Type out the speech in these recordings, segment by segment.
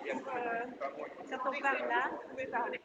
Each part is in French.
Quand on parle là, vous pouvez parler.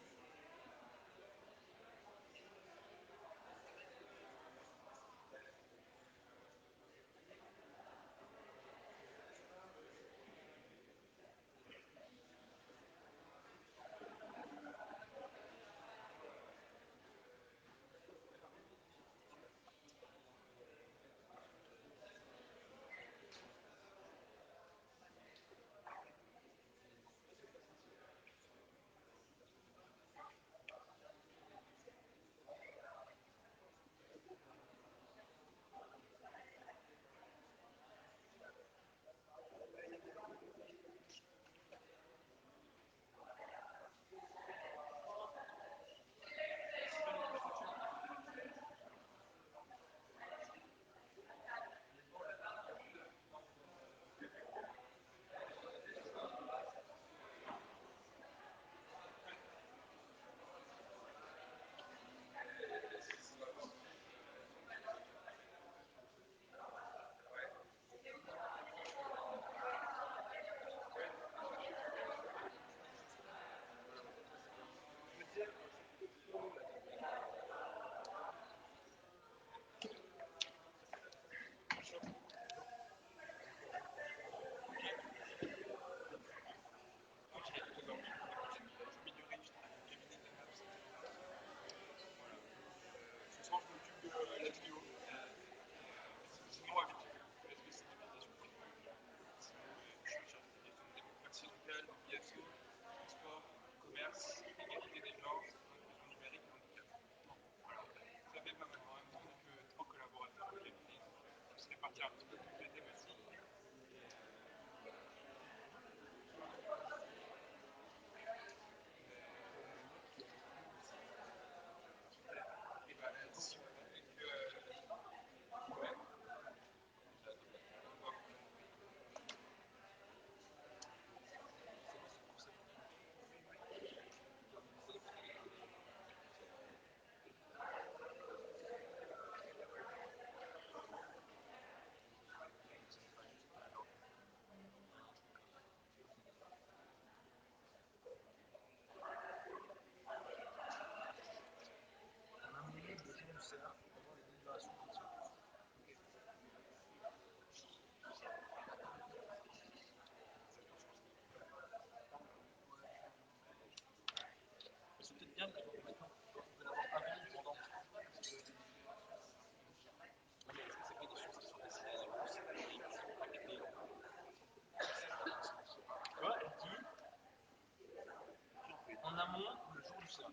En amont, le jour du CA.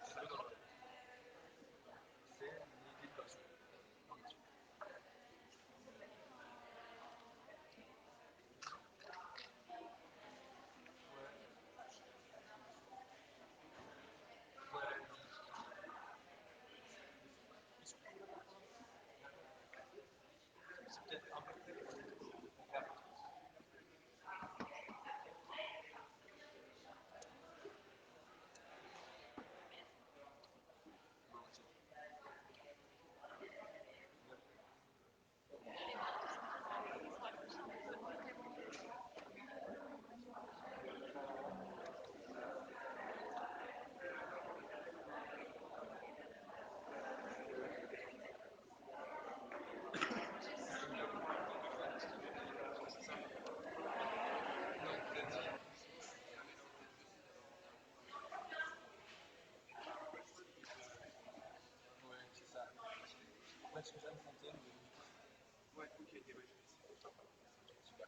C'est une délibération. C'est peut-être un peu plus. Ouais, c'est ça. Ouais, Suzanne Fontaine. Ouais, ok, ouais, je vais essayer. Super, merci.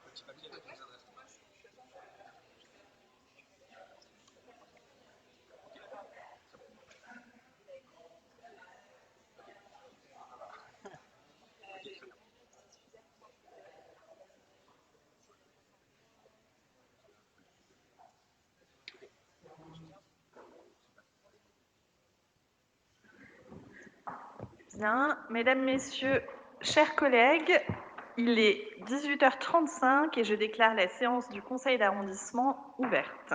petit papier avec les adresses. Ok, très bien. Bien, mesdames, messieurs, chers collègues, il est 18h35 et je déclare la séance du conseil d'arrondissement ouverte.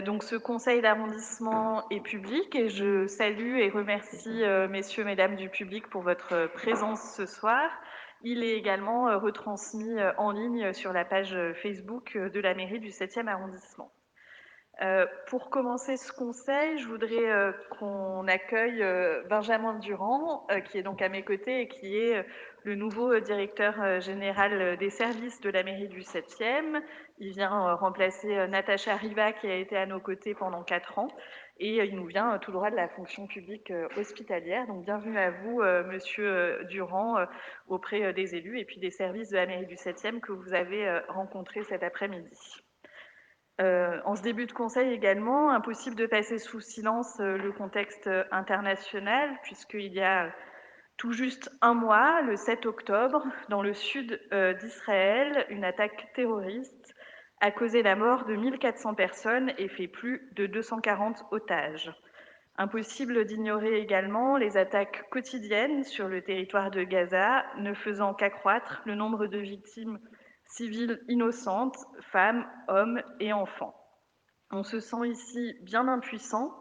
Donc ce conseil d'arrondissement est public et je salue et remercie messieurs, mesdames du public pour votre présence ce soir. Il est également retransmis en ligne sur la page Facebook de la mairie du 7e arrondissement. Pour commencer ce conseil, je voudrais qu'on accueille Benjamin Durand, qui est donc à mes côtés et qui est le nouveau directeur général des services de la mairie du 7e. Il vient remplacer Natacha Riva, qui a été à nos côtés pendant 4 ans, et il nous vient tout droit de la fonction publique hospitalière. Donc bienvenue à vous, monsieur Durand, auprès des élus et puis des services de la mairie du 7e que vous avez rencontrés cet après-midi. En ce début de conseil également, impossible de passer sous silence le contexte international, puisqu'il y a tout juste un mois, le 7 octobre, dans le sud d'Israël, une attaque terroriste a causé la mort de 1400 personnes et fait plus de 240 otages. Impossible d'ignorer également les attaques quotidiennes sur le territoire de Gaza, ne faisant qu'accroître le nombre de victimes civiles innocentes, femmes, hommes et enfants. On se sent ici bien impuissant.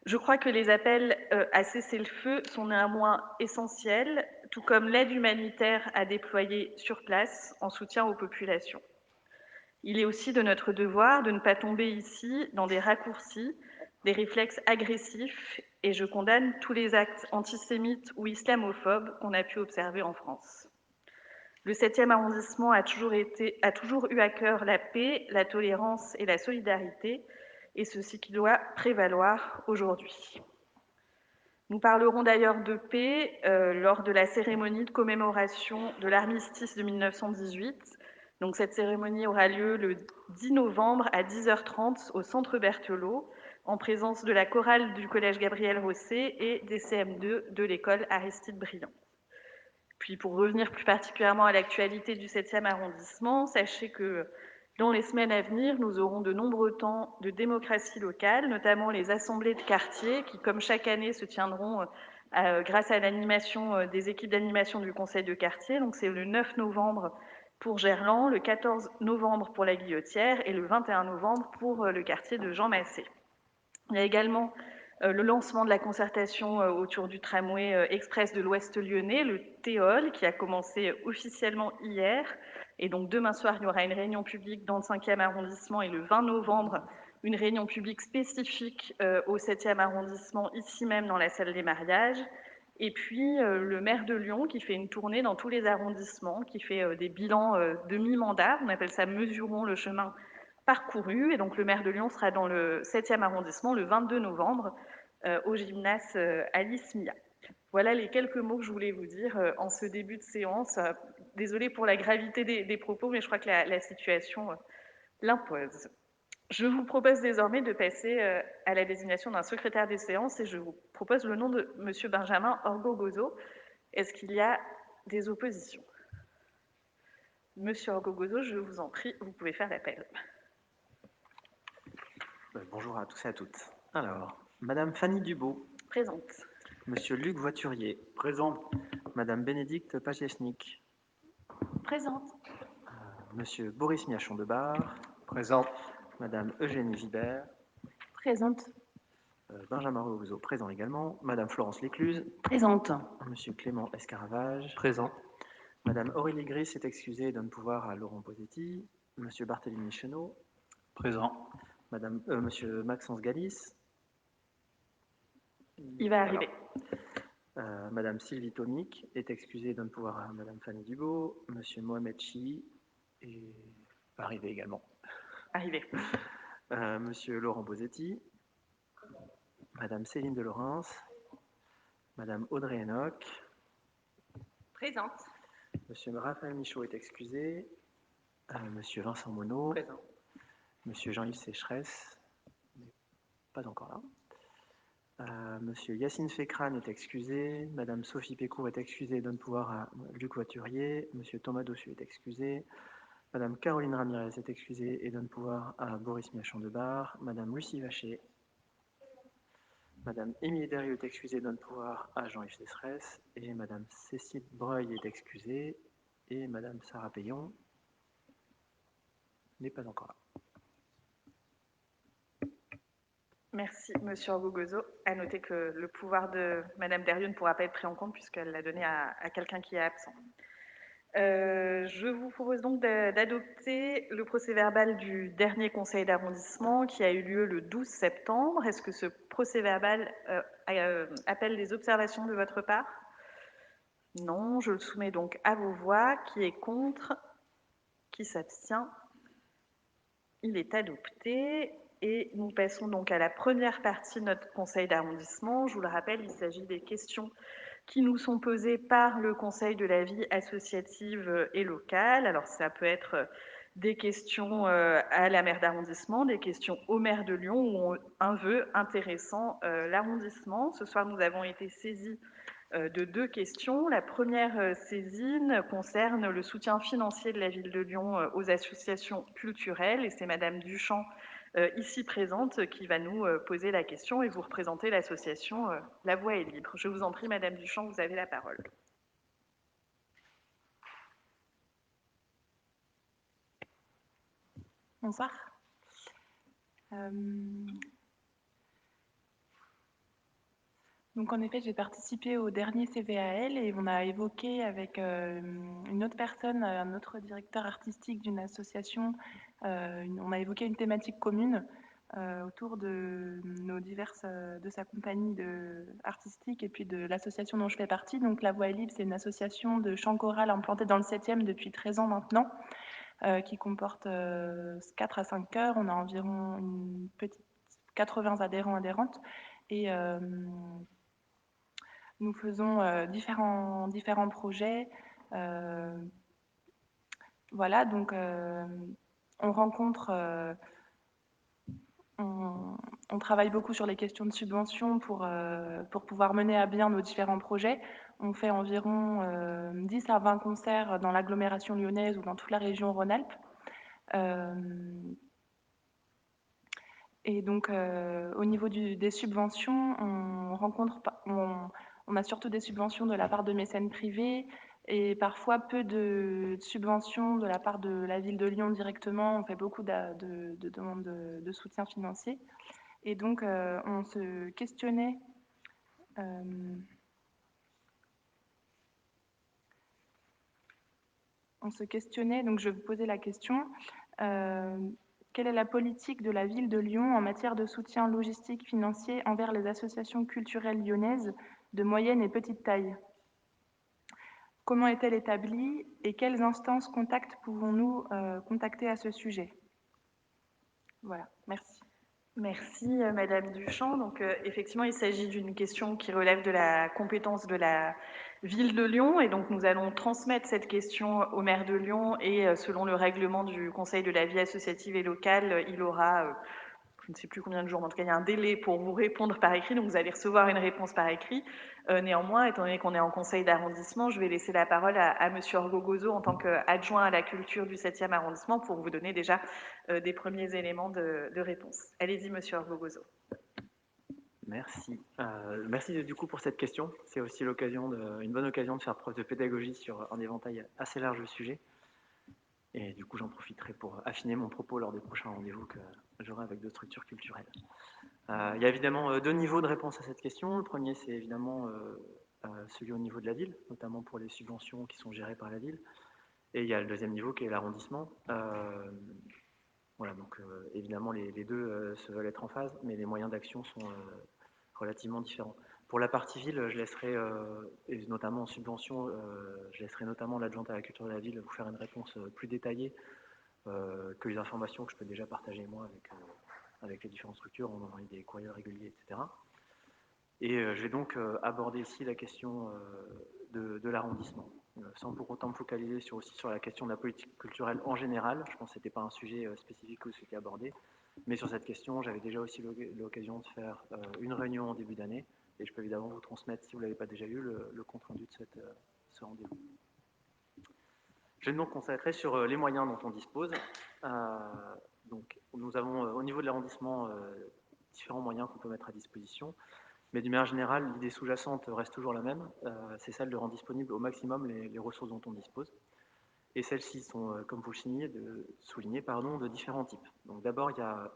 Je crois que les appels à cesser le feu sont néanmoins essentiels, tout comme l'aide humanitaire à déployer sur place en soutien aux populations. Il est aussi de notre devoir de ne pas tomber ici dans des raccourcis, des réflexes agressifs, et je condamne tous les actes antisémites ou islamophobes qu'on a pu observer en France. Le 7e arrondissement a toujours eu à cœur la paix, la tolérance et la solidarité, et ceci qui doit prévaloir aujourd'hui. Nous parlerons d'ailleurs de paix lors de la cérémonie de commémoration de l'armistice de 1918. Donc cette cérémonie aura lieu le 10 novembre à 10h30 au Centre Berthelot, en présence de la chorale du Collège Gabriel Rosset et des CM2 de l'école Aristide Briand. Puis pour revenir plus particulièrement à l'actualité du 7e arrondissement, sachez que dans les semaines à venir, nous aurons de nombreux temps de démocratie locale, notamment les assemblées de quartier qui, comme chaque année, se tiendront grâce à l'animation des équipes d'animation du conseil de quartier. Donc c'est le 9 novembre pour Gerland, le 14 novembre pour la Guillotière et le 21 novembre pour le quartier de Jean Massé. Il y a également le lancement de la concertation autour du tramway express de l'Ouest lyonnais, le TEOL, qui a commencé officiellement hier. Et donc demain soir, il y aura une réunion publique dans le 5e arrondissement et le 20 novembre, une réunion publique spécifique au 7e arrondissement, ici même dans la salle des mariages. Et puis le maire de Lyon qui fait une tournée dans tous les arrondissements, qui fait des bilans de mi-mandat, on appelle ça « Mesurons le chemin parcouru ». Et donc le maire de Lyon sera dans le 7e arrondissement le 22 novembre au gymnase Alice Mia. Voilà les quelques mots que je voulais vous dire en ce début de séance. Désolée pour la gravité des propos, mais je crois que la situation l'impose. Je vous propose désormais de passer à la désignation d'un secrétaire des séances et je vous propose le nom de M. Benjamin Orgogozo. Est-ce qu'il y a des oppositions? Monsieur Orgogozo, je vous en prie, vous pouvez faire l'appel. Bonjour à tous et à toutes. Alors, Madame Fanny Dubo. Présente. Monsieur Luc Voiturier. Présent. Madame Bénédicte Pachechnik. Présente. Monsieur Boris Miachon-Debar. Présent. Madame Eugénie Gibert. Présente. Benjamin Rogozo, présent également. Madame Florence Lécluse. Présente. Monsieur Clément Escaravage. Présent. Madame Aurélie Gris s'est excusée et donne pouvoir à Laurent Posetti. Monsieur Barthélémy Chenot. Présent. Monsieur Maxence Galis. Il va arriver. Madame Sylvie Tomic est excusée et donne pouvoir à Madame Fanny Dubo. Monsieur Mohamed Chi va arriver également. Arrivé. Monsieur Laurent Bosetti. Madame Céline de Laurens. Madame Audrey Enoch. Présente. Monsieur Raphaël Michaud est excusé. Monsieur Vincent Monod, Présent. Monsieur Jean-Yves Sécheresse, n'est pas encore là. Monsieur Yacine Fécrane est excusé, Madame Sophie Pécourt est excusée et donne pouvoir à Luc Voiturier, Monsieur Thomas Dossu est excusé, Madame Caroline Ramirez est excusée et donne pouvoir à Boris Miachon-Debar, Madame Lucie Vacher, Madame Émilie Derieux est excusée et donne pouvoir à Jean-Yves Sécheresse, et Madame Cécile Breuil est excusée, et Madame Sarah Payon n'est pas encore là. Merci, Monsieur Orgogozo. À noter que le pouvoir de Madame Derieux ne pourra pas être pris en compte puisqu'elle l'a donné à quelqu'un qui est absent. Je vous propose donc d'adopter le procès-verbal du dernier conseil d'arrondissement qui a eu lieu le 12 septembre. Est-ce que ce procès-verbal appelle des observations de votre part? Non, je le soumets donc à vos voix. Qui est contre? Qui s'abstient? Il est adopté. Et nous passons donc à la première partie de notre conseil d'arrondissement. Je vous le rappelle, il s'agit des questions qui nous sont posées par le Conseil de la vie associative et locale. Alors ça peut être des questions à la maire d'arrondissement, des questions au maire de Lyon ou un vœu intéressant l'arrondissement. Ce soir, nous avons été saisis de deux questions. La première saisine concerne le soutien financier de la ville de Lyon aux associations culturelles et c'est Madame Duchamp, ici présente, qui va nous poser la question et vous représenter l'association La Voix est libre. Je vous en prie, Madame Duchamp, vous avez la parole. Bonsoir. Donc en effet, j'ai participé au dernier CVAL et on a évoqué avec une autre personne, un autre directeur artistique d'une association, on a évoqué une thématique commune autour de de sa compagnie artistique et puis de l'association dont je fais partie. Donc La Voix est libre, c'est une association de chant choral implantée dans le 7e depuis 13 ans maintenant, qui comporte 4 à 5 chœurs. On a environ une petite 80 adhérents-adhérentes et nous faisons différents projets. Voilà, donc on rencontre, on travaille beaucoup sur les questions de subvention pour pouvoir mener à bien nos différents projets. On fait environ 10 à 20 concerts dans l'agglomération lyonnaise ou dans toute la région Rhône-Alpes. Et donc, au niveau des subventions, on a surtout des subventions de la part de mécènes privés et parfois peu de subventions de la part de la ville de Lyon directement. On fait beaucoup de demandes de soutien financier. Et donc, on se questionnait donc je vais vous poser la question. Quelle est la politique de la ville de Lyon en matière de soutien logistique financier envers les associations culturelles lyonnaises de moyenne et petite taille? Comment est-elle établie et quelles instances contacts pouvons-nous contacter à ce sujet? Voilà, merci. Merci Madame Duchamp. Donc effectivement, il s'agit d'une question qui relève de la compétence de la ville de Lyon et donc nous allons transmettre cette question au maire de Lyon et selon le règlement du Conseil de la vie associative et locale, il aura je ne sais plus combien de jours, mais en tout cas, il y a un délai pour vous répondre par écrit, donc vous allez recevoir une réponse par écrit. Néanmoins, étant donné qu'on est en conseil d'arrondissement, je vais laisser la parole à Monsieur Orgogozo en tant qu'adjoint à la culture du 7e arrondissement pour vous donner déjà des premiers éléments de réponse. Allez-y, Monsieur Orgogozo. Merci. Merci du coup pour cette question. C'est aussi une bonne occasion de faire preuve de pédagogie sur un éventail assez large de sujets. Et du coup, j'en profiterai pour affiner mon propos lors des prochains rendez-vous que j'aurai avec d'autres structures culturelles. Il y a évidemment deux niveaux de réponse à cette question. Le premier, c'est évidemment celui au niveau de la ville, notamment pour les subventions qui sont gérées par la ville. Et il y a le deuxième niveau qui est l'arrondissement. Voilà, donc évidemment, les deux se veulent être en phase, mais les moyens d'action sont relativement différents. Pour la partie ville, je laisserai, et notamment en subvention, je laisserai notamment l'adjointe à la culture de la ville vous faire une réponse plus détaillée que les informations que je peux déjà partager moi avec les différentes structures. On envoie des courriels réguliers, etc. Et je vais donc aborder ici la question de l'arrondissement, sans pour autant me focaliser aussi sur la question de la politique culturelle en général. Je pense que ce n'était pas un sujet spécifique que vous souhaitez aborder, mais sur cette question, j'avais déjà aussi l'occasion de faire une réunion en début d'année, et je peux évidemment vous transmettre, si vous ne l'avez pas déjà eu, le compte-rendu de ce rendez-vous. Je vais donc concentrer sur les moyens dont on dispose. Donc, nous avons au niveau de l'arrondissement différents moyens qu'on peut mettre à disposition. Mais d'une manière générale, l'idée sous-jacente reste toujours la même, c'est celle de rendre disponibles au maximum les ressources dont on dispose. Et celles-ci sont, comme vous le soulignez, de différents types. Donc d'abord, il y a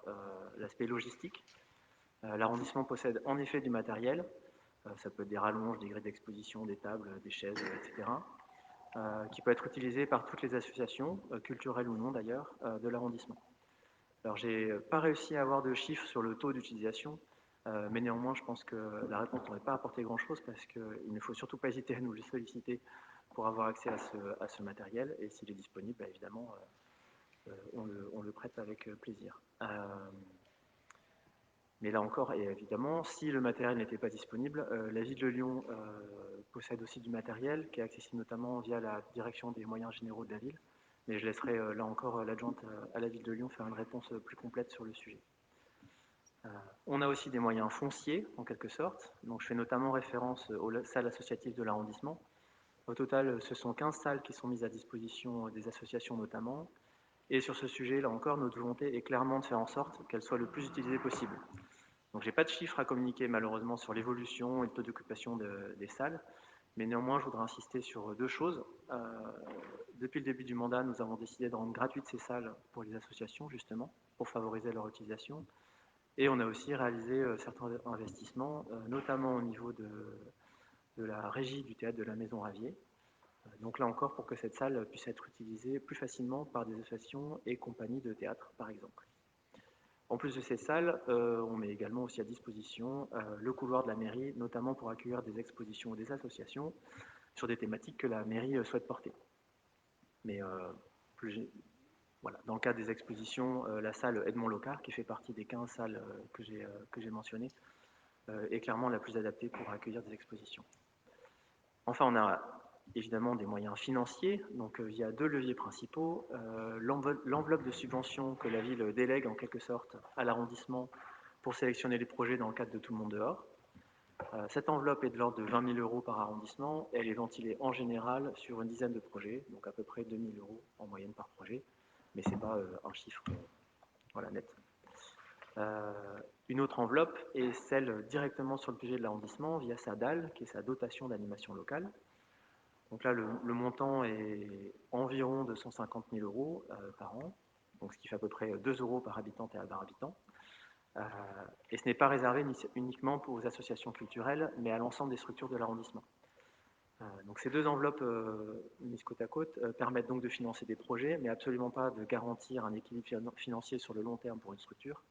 l'aspect logistique. L'arrondissement possède en effet du matériel, ça peut être des rallonges, des grilles d'exposition, des tables, des chaises, etc., qui peut être utilisé par toutes les associations, culturelles ou non d'ailleurs, de l'arrondissement. Alors j'ai pas réussi à avoir de chiffres sur le taux d'utilisation, mais néanmoins, je pense que la réponse n'aurait pas apporté grand-chose parce qu'il ne faut surtout pas hésiter à nous le solliciter pour avoir accès à ce matériel. Et s'il est disponible, bah, évidemment, on le prête avec plaisir. Mais là encore, et évidemment, si le matériel n'était pas disponible, la ville de Lyon possède aussi du matériel qui est accessible notamment via la direction des moyens généraux de la ville. Mais je laisserai là encore l'adjointe à la ville de Lyon faire une réponse plus complète sur le sujet. On a aussi des moyens fonciers, en quelque sorte. Donc, je fais notamment référence aux salles associatives de l'arrondissement. Au total, ce sont 15 salles qui sont mises à disposition des associations notamment. Et sur ce sujet, là encore, notre volonté est clairement de faire en sorte qu'elles soient le plus utilisées possible. Donc, je n'ai pas de chiffres à communiquer malheureusement sur l'évolution et le taux d'occupation des salles. Mais néanmoins, je voudrais insister sur deux choses. Depuis le début du mandat, nous avons décidé de rendre gratuites ces salles pour les associations, justement, pour favoriser leur utilisation. Et on a aussi réalisé certains investissements, notamment au niveau de la régie du théâtre de la Maison Ravier. Donc là encore, pour que cette salle puisse être utilisée plus facilement par des associations et compagnies de théâtre, par exemple. En plus de ces salles, on met également aussi à disposition le couloir de la mairie, notamment pour accueillir des expositions ou des associations sur des thématiques que la mairie souhaite porter. Mais voilà. Dans le cadre des expositions, la salle Edmond Locard, qui fait partie des 15 salles que j'ai mentionnées, est clairement la plus adaptée pour accueillir des expositions. Enfin, on a évidemment des moyens financiers, donc via deux leviers principaux. L'enveloppe de subvention que la ville délègue en quelque sorte à l'arrondissement pour sélectionner les projets dans le cadre de Tout le monde dehors. Cette enveloppe est de l'ordre de 20 000 € par arrondissement. Elle est ventilée en général sur une dizaine de projets, donc à peu près 2 000 € en moyenne par projet. Mais ce n'est pas un chiffre voilà, net. Une autre enveloppe est celle directement sur le budget de l'arrondissement via sa DAL, qui est sa dotation d'animation locale. Donc là, le montant est environ de 150 000 € par an, donc ce qui fait à peu près 2 € par habitant et par habitant. Et ce n'est pas réservé uniquement aux associations culturelles, mais à l'ensemble des structures de l'arrondissement. Donc ces deux enveloppes mises côte à côte permettent donc de financer des projets, mais absolument pas de garantir un équilibre financier sur le long terme pour une structure.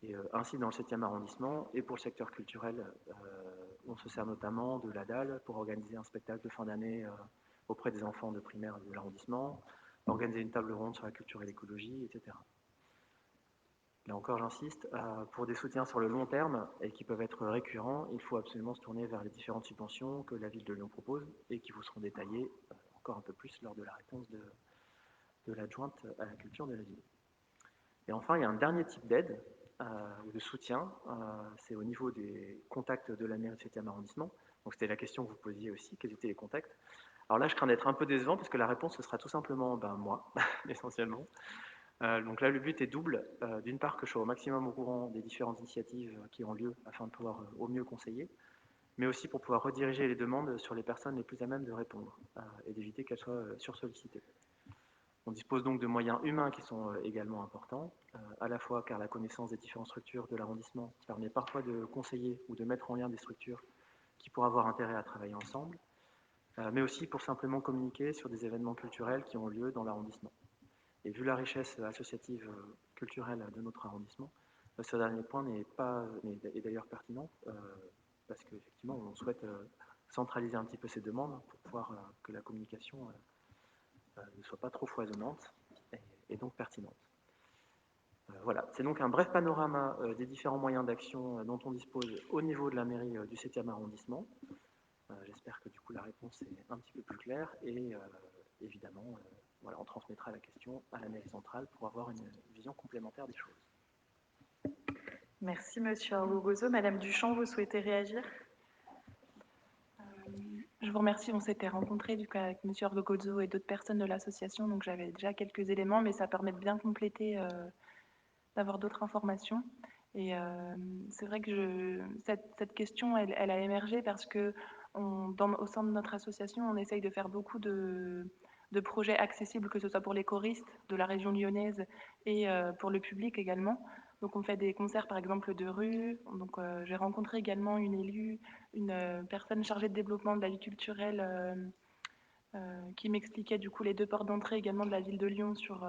Et ainsi, dans le 7e arrondissement, et pour le secteur culturel, on se sert notamment de la DAL pour organiser un spectacle de fin d'année auprès des enfants de primaire de l'arrondissement, organiser une table ronde sur la culture et l'écologie, etc. Là encore, j'insiste, pour des soutiens sur le long terme et qui peuvent être récurrents, il faut absolument se tourner vers les différentes subventions que la ville de Lyon propose et qui vous seront détaillées encore un peu plus lors de la réponse de l'adjointe à la culture de la ville. Et enfin, il y a un dernier type d'aide ou de soutien, c'est au niveau des contacts de la mairie du 7e arrondissement. Donc c'était la question que vous posiez aussi, quels étaient les contacts. Alors là, je crains d'être un peu décevant parce que la réponse, ce sera tout simplement moi, essentiellement. Donc là, le but est double. D'une part, que je sois au maximum au courant des différentes initiatives qui ont lieu afin de pouvoir au mieux conseiller, mais aussi pour pouvoir rediriger les demandes sur les personnes les plus à même de répondre et d'éviter qu'elles soient sursollicitées. On dispose donc de moyens humains qui sont également importants, à la fois car la connaissance des différentes structures de l'arrondissement permet parfois de conseiller ou de mettre en lien des structures qui pourraient avoir intérêt à travailler ensemble, mais aussi pour simplement communiquer sur des événements culturels qui ont lieu dans l'arrondissement. Et vu la richesse associative culturelle de notre arrondissement, ce dernier point est d'ailleurs pertinent, parce qu'effectivement, on souhaite centraliser un petit peu ces demandes pour pouvoir que la communication ne soit pas trop foisonnante et donc pertinente. Voilà, c'est donc un bref panorama des différents moyens d'action dont on dispose au niveau de la mairie du 7e arrondissement. J'espère que du coup la réponse est un petit peu plus claire et évidemment, voilà, on transmettra la question à la mairie centrale pour avoir une vision complémentaire des choses. Merci Monsieur Orgogozo. Madame Duchamp, vous souhaitez réagir? Je vous remercie. On s'était rencontrés du coup avec M. Orgogozo et d'autres personnes de l'association, donc j'avais déjà quelques éléments, mais ça permet de bien compléter, d'avoir d'autres informations. Et c'est vrai que cette question, elle a émergé parce que au sein de notre association, on essaye de faire beaucoup de projets accessibles, que ce soit pour les choristes de la région lyonnaise et pour le public également. Donc on fait des concerts par exemple de rue. Donc j'ai rencontré également une élue, une personne chargée de développement de la vie culturelle qui m'expliquait du coup les deux portes d'entrée également de la ville de Lyon sur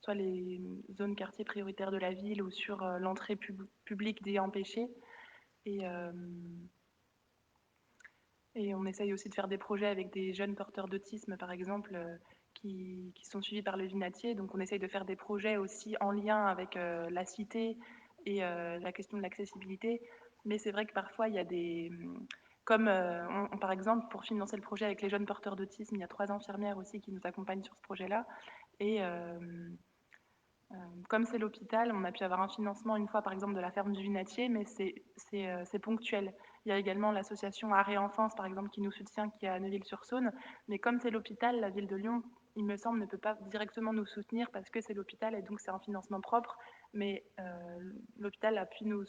soit les zones quartiers prioritaires de la ville ou sur l'entrée publique des empêchés. Et on essaye aussi de faire des projets avec des jeunes porteurs d'autisme, par exemple, qui sont suivis par le Vinatier. Donc on essaye de faire des projets aussi en lien avec la cité et la question de l'accessibilité. Mais c'est vrai que parfois, il y a des... Comme, par exemple, pour financer le projet avec les jeunes porteurs d'autisme, il y a 3 infirmières aussi qui nous accompagnent sur ce projet-là. Et comme c'est l'hôpital, on a pu avoir un financement une fois, par exemple, de la ferme du Vinatier, mais c'est ponctuel. Il y a également l'association Arrêt Enfance, par exemple, qui nous soutient, qui est à Neuville-sur-Saône. Mais comme c'est l'hôpital, la ville de Lyon, il me semble, ne peut pas directement nous soutenir parce que c'est l'hôpital et donc c'est un financement propre. Mais l'hôpital a pu nous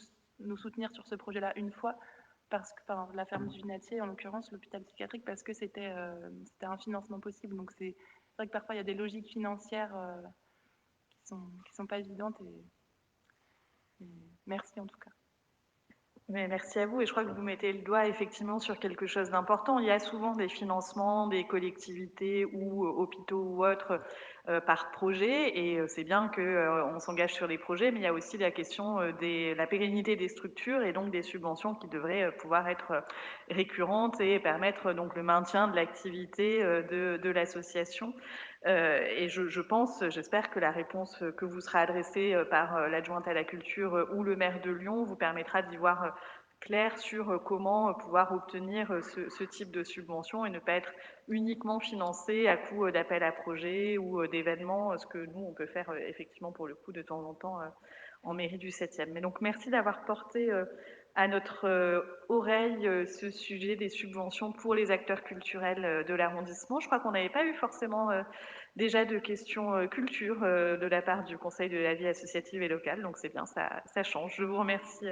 soutenir sur ce projet-là une fois, parce que, enfin, la ferme du Vinatier, en l'occurrence, l'hôpital psychiatrique, parce que c'était un financement possible. Donc c'est vrai que parfois, il y a des logiques financières qui sont pas évidentes et merci en tout cas. Mais merci à vous, et je crois que vous mettez le doigt effectivement sur quelque chose d'important. Il y a souvent des financements des collectivités ou hôpitaux ou autres par projet, et c'est bien qu'on s'engage sur les projets, mais il y a aussi la question de la pérennité des structures et donc des subventions qui devraient pouvoir être récurrentes et permettre donc le maintien de l'activité de l'association. Et je pense, j'espère que la réponse que vous sera adressée par l'adjointe à la culture ou le maire de Lyon vous permettra d'y voir clair sur comment pouvoir obtenir ce type de subvention et ne pas être uniquement financé à coup d'appel à projets ou d'événements, ce que nous, on peut faire effectivement pour le coup de temps en temps en mairie du 7e. Mais donc merci d'avoir porté à notre oreille ce sujet des subventions pour les acteurs culturels de l'arrondissement. Je crois qu'on n'avait pas eu forcément déjà de questions culture de la part du Conseil de la vie associative et locale, donc c'est bien, ça change. Je vous remercie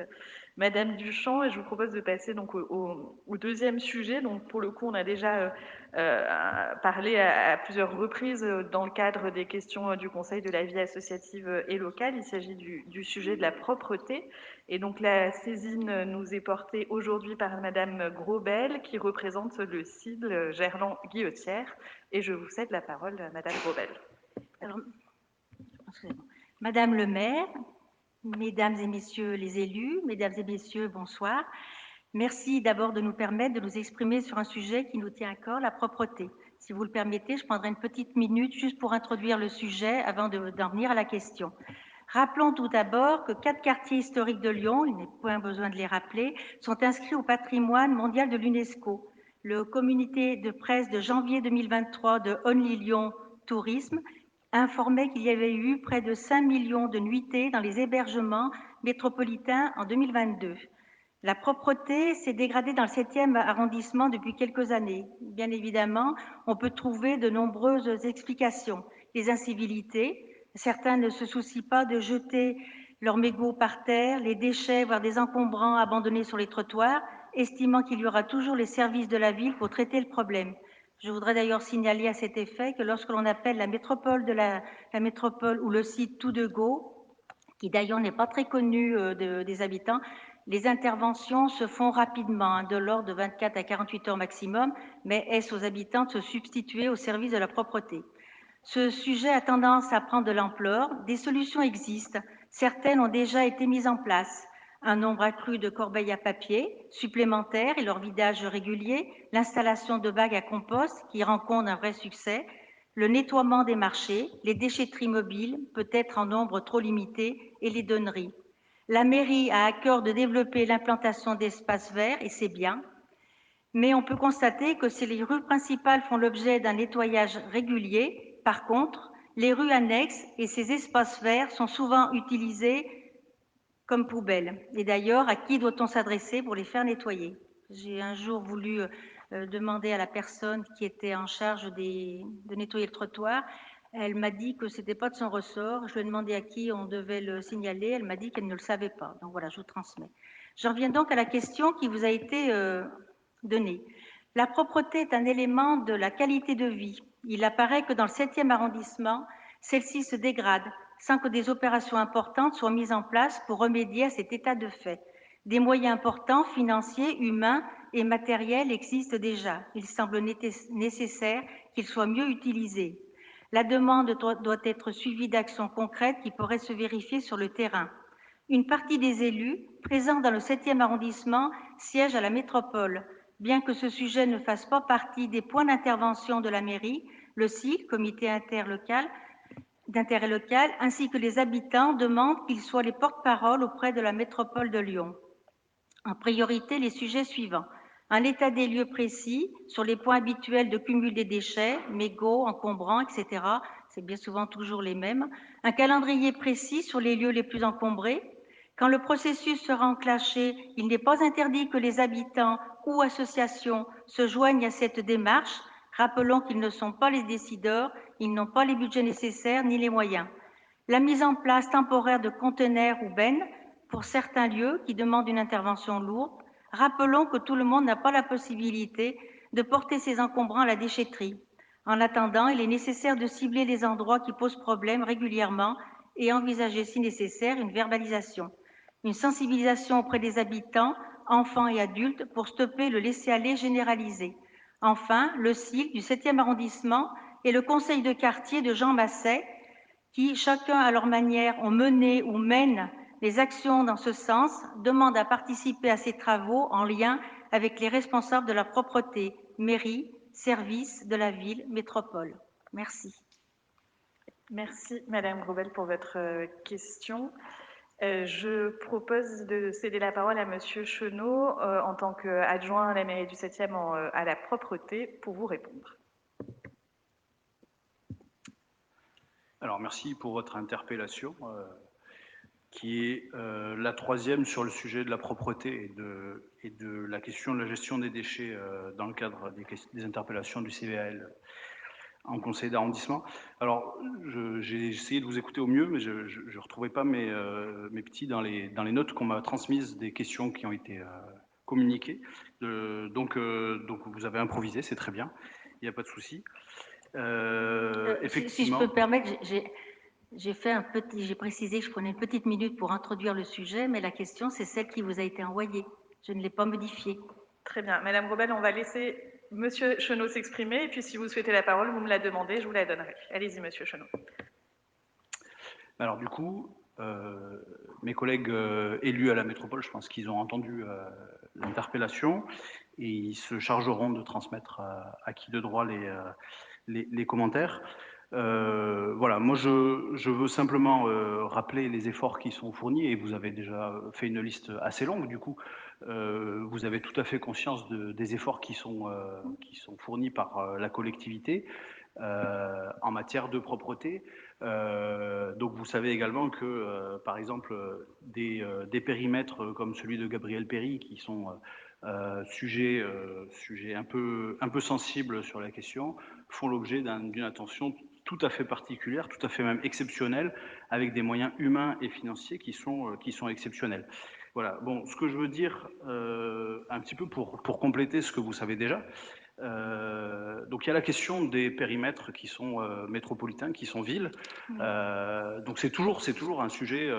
Madame Duchamp, et je vous propose de passer donc au deuxième sujet. Donc pour le coup, on a déjà parlé à plusieurs reprises dans le cadre des questions du Conseil de la vie associative et locale. Il s'agit du sujet de la propreté. Et donc la saisine nous est portée aujourd'hui par Madame Grobel, qui représente le CIDL Gerland-Guillotière. Et je vous cède la parole à Madame Grobel. Alors, Madame le maire, Mesdames et Messieurs les élus, Mesdames et Messieurs, bonsoir. Merci d'abord de nous permettre de nous exprimer sur un sujet qui nous tient à cœur, la propreté. Si vous le permettez, je prendrai une petite minute juste pour introduire le sujet avant d'en venir à la question. Rappelons tout d'abord que 4 quartiers historiques de Lyon, il n'est point besoin de les rappeler, sont inscrits au patrimoine mondial de l'UNESCO. Le communiqué de presse de janvier 2023 de Only Lyon Tourisme informait qu'il y avait eu près de 5 millions de nuitées dans les hébergements métropolitains en 2022. La propreté s'est dégradée dans le 7e arrondissement depuis quelques années. Bien évidemment, on peut trouver de nombreuses explications. Les incivilités, certains ne se soucient pas de jeter leurs mégots par terre, les déchets, voire des encombrants abandonnés sur les trottoirs, estimant qu'il y aura toujours les services de la ville pour traiter le problème. Je voudrais d'ailleurs signaler à cet effet que lorsque l'on appelle la métropole la métropole ou le site Tout de Go, qui d'ailleurs n'est pas très connu des habitants, les interventions se font rapidement, de l'ordre de 24 à 48 heures maximum, mais est-ce aux habitants de se substituer au service de la propreté? Ce sujet a tendance à prendre de l'ampleur. Des solutions existent. Certaines ont déjà été mises en place. Un nombre accru de corbeilles à papier supplémentaires et leur vidage régulier, l'installation de bacs à compost qui rencontre un vrai succès, le nettoiement des marchés, les déchetteries mobiles, peut-être en nombre trop limité, et les donneries. La mairie a à cœur de développer l'implantation d'espaces verts, et c'est bien, mais on peut constater que si les rues principales font l'objet d'un nettoyage régulier, par contre, les rues annexes et ces espaces verts sont souvent utilisés comme poubelles. Et d'ailleurs, à qui doit-on s'adresser pour les faire nettoyer? J'ai un jour voulu demander à la personne qui était en charge de nettoyer le trottoir. Elle m'a dit que ce n'était pas de son ressort. Je lui ai demandé à qui on devait le signaler. Elle m'a dit qu'elle ne le savait pas. Donc voilà, je vous transmets. Je reviens donc à la question qui vous a été donnée. La propreté est un élément de la qualité de vie. Il apparaît que dans le 7e arrondissement, celle-ci se dégrade sans que des opérations importantes soient mises en place pour remédier à cet état de fait. Des moyens importants, financiers, humains et matériels existent déjà. Il semble nécessaire qu'ils soient mieux utilisés. La demande doit être suivie d'actions concrètes qui pourraient se vérifier sur le terrain. Une partie des élus présents dans le 7e arrondissement siègent à la métropole. Bien que ce sujet ne fasse pas partie des points d'intervention de la mairie, le CIL, comité d'intérêt local, ainsi que les habitants demandent qu'ils soient les porte-parole auprès de la métropole de Lyon. En priorité, les sujets suivants. Un état des lieux précis sur les points habituels de cumul des déchets, mégots, encombrants, etc. C'est bien souvent toujours les mêmes. Un calendrier précis sur les lieux les plus encombrés. Quand le processus sera enclenché, il n'est pas interdit que les habitants ou associations se joignent à cette démarche. Rappelons qu'ils ne sont pas les décideurs, ils n'ont pas les budgets nécessaires ni les moyens. La mise en place temporaire de conteneurs ou bennes pour certains lieux qui demandent une intervention lourde. Rappelons que tout le monde n'a pas la possibilité de porter ses encombrants à la déchetterie. En attendant, il est nécessaire de cibler les endroits qui posent problème régulièrement et envisager, si nécessaire, une verbalisation. Une sensibilisation auprès des habitants, enfants et adultes, pour stopper le laisser-aller généralisé. Enfin, le CIL du 7e arrondissement et le conseil de quartier de Jean Masset, qui, chacun à leur manière, ont mené ou mènent les actions dans ce sens, demandent à participer à ces travaux en lien avec les responsables de la propreté, mairie, services de la ville, métropole. Merci. Merci Madame Grobel pour votre question. Je propose de céder la parole à Monsieur Chenot en tant qu'adjoint à la mairie du 7e à la propreté pour vous répondre. Alors, merci pour votre interpellation, qui est la troisième sur le sujet de la propreté et de la question de la gestion des déchets dans le cadre des interpellations du CVAL en conseil d'arrondissement. Alors, j'ai essayé de vous écouter au mieux, mais je ne retrouvais pas mes petits dans les notes qu'on m'a transmises des questions qui ont été communiquées. Donc, vous avez improvisé, c'est très bien, il n'y a pas de souci. Effectivement. Si je peux me permettre, j'ai précisé que je prenais une petite minute pour introduire le sujet, mais la question, c'est celle qui vous a été envoyée. Je ne l'ai pas modifiée. Très bien. Madame Grobel, on va laisser Monsieur Chenot s'exprimer, et puis si vous souhaitez la parole, vous me la demandez, je vous la donnerai. Allez-y, Monsieur Chenot. Alors du coup, mes collègues élus à la métropole, je pense qu'ils ont entendu l'interpellation et ils se chargeront de transmettre à qui de droit les commentaires. Voilà, moi je veux simplement rappeler les efforts qui sont fournis et vous avez déjà fait une liste assez longue du coup. Vous avez tout à fait conscience des efforts qui sont fournis par la collectivité en matière de propreté. Donc vous savez également que, par exemple, des périmètres comme celui de Gabriel Péry, qui sont sujets un peu sensibles sur la question, font l'objet d'une attention tout à fait particulière, tout à fait même exceptionnelle, avec des moyens humains et financiers qui sont exceptionnels. Voilà, bon, ce que je veux dire, un petit peu pour compléter ce que vous savez déjà, donc il y a la question des périmètres qui sont métropolitains, qui sont villes. Donc c'est toujours un sujet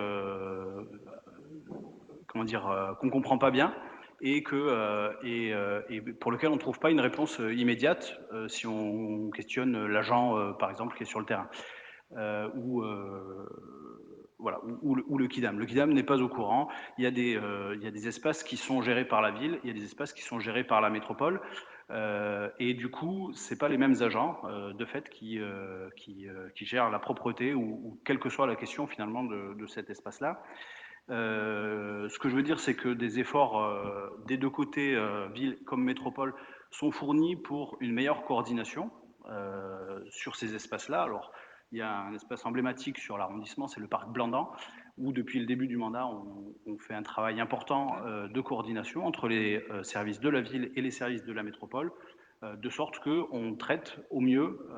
comment dire, qu'on comprend pas bien et pour lequel on ne trouve pas une réponse immédiate si on questionne l'agent par exemple qui est sur le terrain voilà, ou le Kidam. Le Kidam n'est pas au courant. Il y a des espaces qui sont gérés par la ville, il y a des espaces qui sont gérés par la métropole. Et du coup, c'est pas les mêmes agents, de fait, qui gèrent la propreté ou quelle que soit la question finalement de cet espace-là. Ce que je veux dire, c'est que des efforts des deux côtés, ville comme métropole, sont fournis pour une meilleure coordination sur ces espaces-là. Alors, il y a un espace emblématique sur l'arrondissement, c'est le parc Blandan, où depuis le début du mandat, on fait un travail important de coordination entre les services de la ville et les services de la métropole, de sorte qu'on traite au mieux,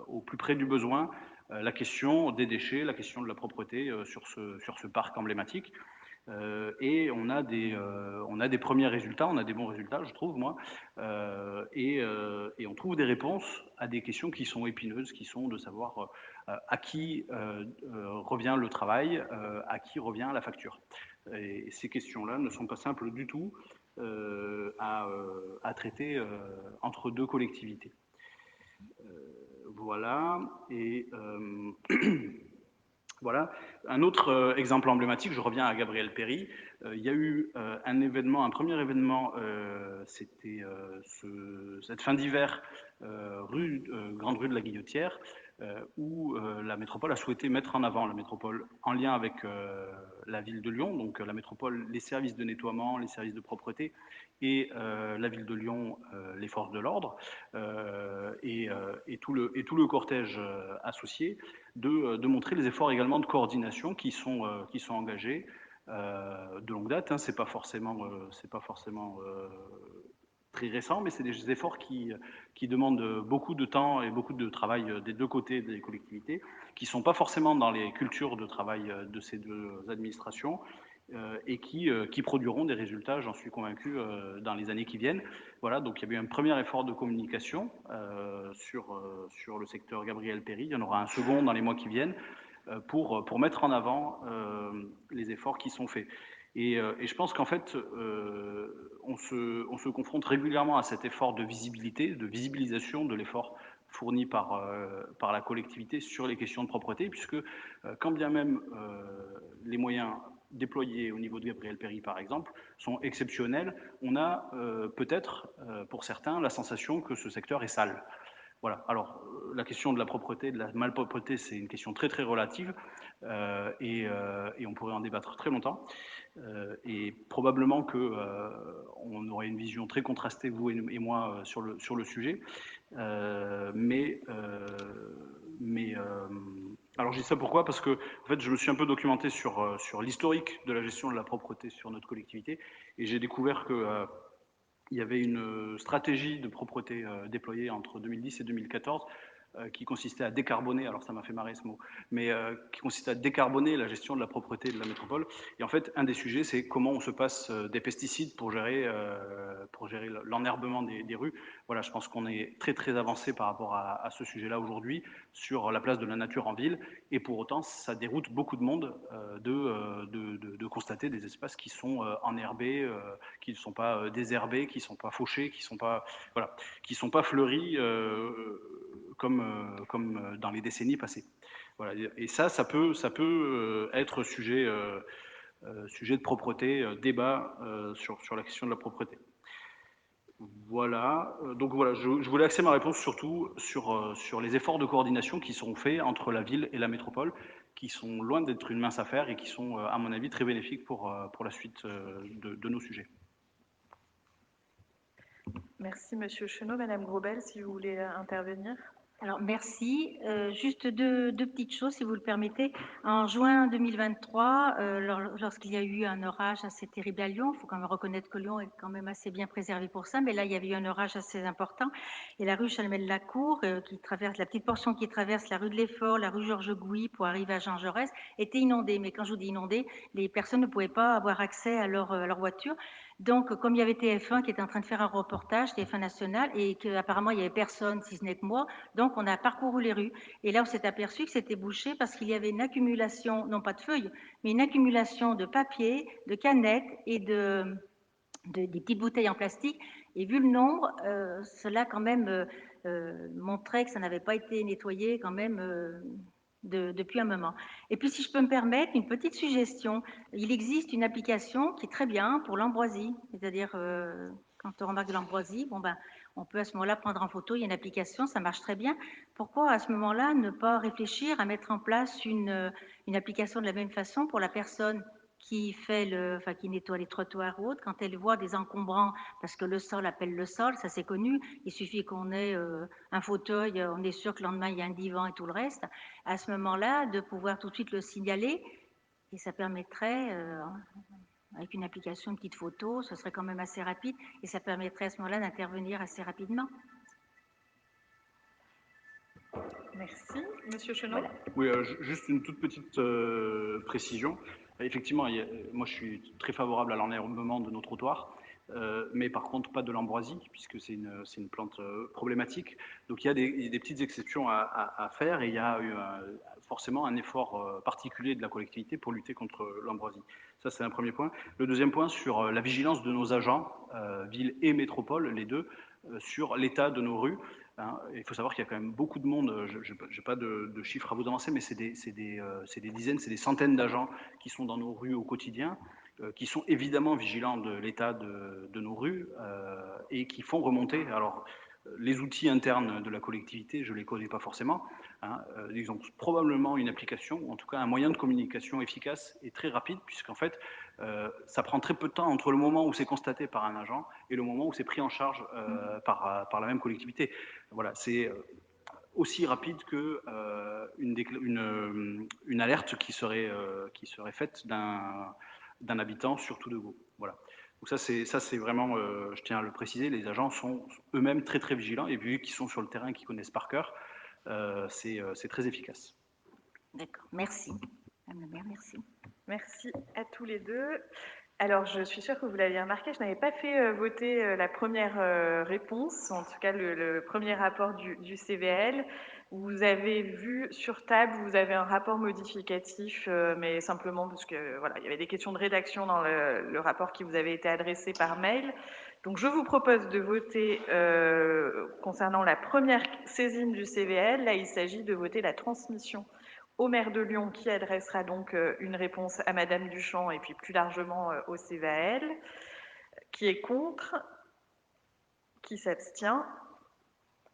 au plus près du besoin, la question des déchets, la question de la propreté sur ce parc emblématique. Et on a des premiers résultats, on a des bons résultats, je trouve, moi, et on trouve des réponses à des questions qui sont épineuses, qui sont de savoir à qui revient le travail, à qui revient la facture. Et ces questions-là ne sont pas simples du tout à traiter entre deux collectivités. Voilà, et voilà. Un autre exemple emblématique, je reviens à Gabriel Péri. Il y a eu un premier événement, c'était cette fin d'hiver, grande rue de la Guillotière, où la métropole a souhaité mettre en avant, la métropole en lien avec la ville de Lyon, donc la métropole, les services de nettoiement, les services de propreté, et la ville de Lyon, les forces de l'ordre, et tout le cortège associé, de montrer les efforts également de coordination qui sont engagés de longue date. Hein, c'est pas forcément très récent, mais c'est des efforts qui demandent beaucoup de temps et beaucoup de travail des deux côtés des collectivités, qui ne sont pas forcément dans les cultures de travail de ces deux administrations, et qui produiront des résultats, j'en suis convaincu, dans les années qui viennent. Voilà, donc il y a eu un premier effort de communication sur le secteur Gabriel Péri. Il y en aura un second dans les mois qui viennent pour mettre en avant les efforts qui sont faits. Et je pense qu'en fait, on se confronte régulièrement à cet effort de visibilité, de visibilisation de l'effort fourni par la collectivité sur les questions de propreté, puisque quand bien même les moyens déployés au niveau de Gabriel Péri, par exemple, sont exceptionnels, on a peut-être, pour certains, la sensation que ce secteur est sale. Voilà. Alors, la question de la propreté, de la malpropreté, c'est une question très très relative, et on pourrait en débattre très longtemps. Et probablement qu'on aurait une vision très contrastée, vous et moi, sur le sujet. Alors je dis ça pourquoi? Parce que en fait, je me suis un peu documenté sur l'historique de la gestion de la propreté sur notre collectivité, et j'ai découvert que il y avait une stratégie de propreté déployée entre 2010 et 2014 qui consistait à décarboner, alors ça m'a fait marrer ce mot, mais qui consistait à décarboner la gestion de la propreté de la métropole. Et en fait, un des sujets, c'est comment on se passe des pesticides pour gérer l'enherbement des rues. Voilà, je pense qu'on est très très avancé par rapport à ce sujet-là aujourd'hui, sur la place de la nature en ville, et pour autant, ça déroute beaucoup de monde de constater des espaces qui sont enherbés, qui ne sont pas désherbés, qui ne sont pas fauchés, qui ne sont pas fleuris comme dans les décennies passées. Voilà. Et ça peut être sujet de propreté, débat sur la question de la propreté. Voilà, donc voilà, je voulais axer ma réponse surtout sur les efforts de coordination qui sont faits entre la ville et la métropole, qui sont loin d'être une mince affaire et qui sont, à mon avis, très bénéfiques pour la suite de nos sujets. Merci Monsieur Chenot. Madame Grobel, si vous voulez intervenir. Alors, merci. Juste deux petites choses, si vous le permettez. En juin 2023, lorsqu'il y a eu un orage assez terrible à Lyon, il faut quand même reconnaître que Lyon est quand même assez bien préservé pour ça, mais là, il y avait eu un orage assez important. Et la rue Chalmel-Lacour, qui traverse, la petite portion qui traverse la rue de l'Effort, la rue Georges Gouy pour arriver à Jean Jaurès, était inondée. Mais quand je vous dis inondée, les personnes ne pouvaient pas avoir accès à leur voiture. Donc, comme il y avait TF1 qui était en train de faire un reportage, TF1 national, et qu'apparemment il n'y avait personne, si ce n'est que moi, donc on a parcouru les rues. Et là, on s'est aperçu que c'était bouché parce qu'il y avait une accumulation, non pas de feuilles, mais une accumulation de papier, de canettes et des petites bouteilles en plastique. Et vu le nombre, cela quand même montrait que ça n'avait pas été nettoyé quand même depuis un moment. Et puis, si je peux me permettre, une petite suggestion. Il existe une application qui est très bien pour l'ambroisie. C'est-à-dire, quand on remarque de l'ambroisie, bon ben, on peut à ce moment-là prendre en photo, il y a une application, ça marche très bien. Pourquoi à ce moment-là ne pas réfléchir à mettre en place une application de la même façon pour la personne qui qui nettoie les trottoirs ou autres, quand elle voit des encombrants, parce que le sol appelle le sol, ça c'est connu, il suffit qu'on ait un fauteuil, on est sûr que le lendemain il y a un divan et tout le reste, à ce moment-là de pouvoir tout de suite le signaler, et ça permettrait, avec une application, une petite photo, ce serait quand même assez rapide, et ça permettrait à ce moment-là d'intervenir assez rapidement. Merci. Monsieur Chenot. Voilà. Oui, juste une toute petite précision. Effectivement, moi je suis très favorable à l'enherbement de nos trottoirs, mais par contre pas de l'ambroisie, puisque c'est une plante problématique. Donc il y a des petites exceptions à faire, et il y a eu forcément un effort particulier de la collectivité pour lutter contre l'ambroisie. Ça, c'est un premier point. Le deuxième point, sur la vigilance de nos agents, ville et métropole, les deux, sur l'état de nos rues. Hein, il faut savoir qu'il y a quand même beaucoup de monde, je n'ai pas de chiffres à vous avancer, mais c'est des dizaines, c'est des centaines d'agents qui sont dans nos rues au quotidien, qui sont évidemment vigilants de l'état de nos rues et qui font remonter. Alors, les outils internes de la collectivité, je ne les connais pas forcément. Hein, ils ont probablement une application, ou en tout cas un moyen de communication efficace et très rapide, puisqu'en fait, ça prend très peu de temps entre le moment où c'est constaté par un agent et le moment où c'est pris en charge par la même collectivité. Voilà, c'est aussi rapide que une alerte qui serait faite d'un habitant sur tout de go. Voilà. Donc ça c'est vraiment, je tiens à le préciser, les agents sont eux-mêmes très très vigilants, et vu qu'ils sont sur le terrain, qu'ils connaissent par cœur, c'est très efficace. D'accord, merci. Madame la maire, merci. Merci à tous les deux. Alors, je suis sûre que vous l'aviez remarqué, je n'avais pas fait voter la première réponse, en tout cas le premier rapport du CVL. Vous avez vu sur table, vous avez un rapport modificatif, mais simplement parce que voilà, il y avait des questions de rédaction dans le rapport qui vous avait été adressé par mail. Donc, je vous propose de voter concernant la première saisine du CVL. Là, il s'agit de voter la transmission au maire de Lyon, qui adressera donc une réponse à Madame Duchamp et puis plus largement au CVAL. Qui est contre? Qui s'abstient?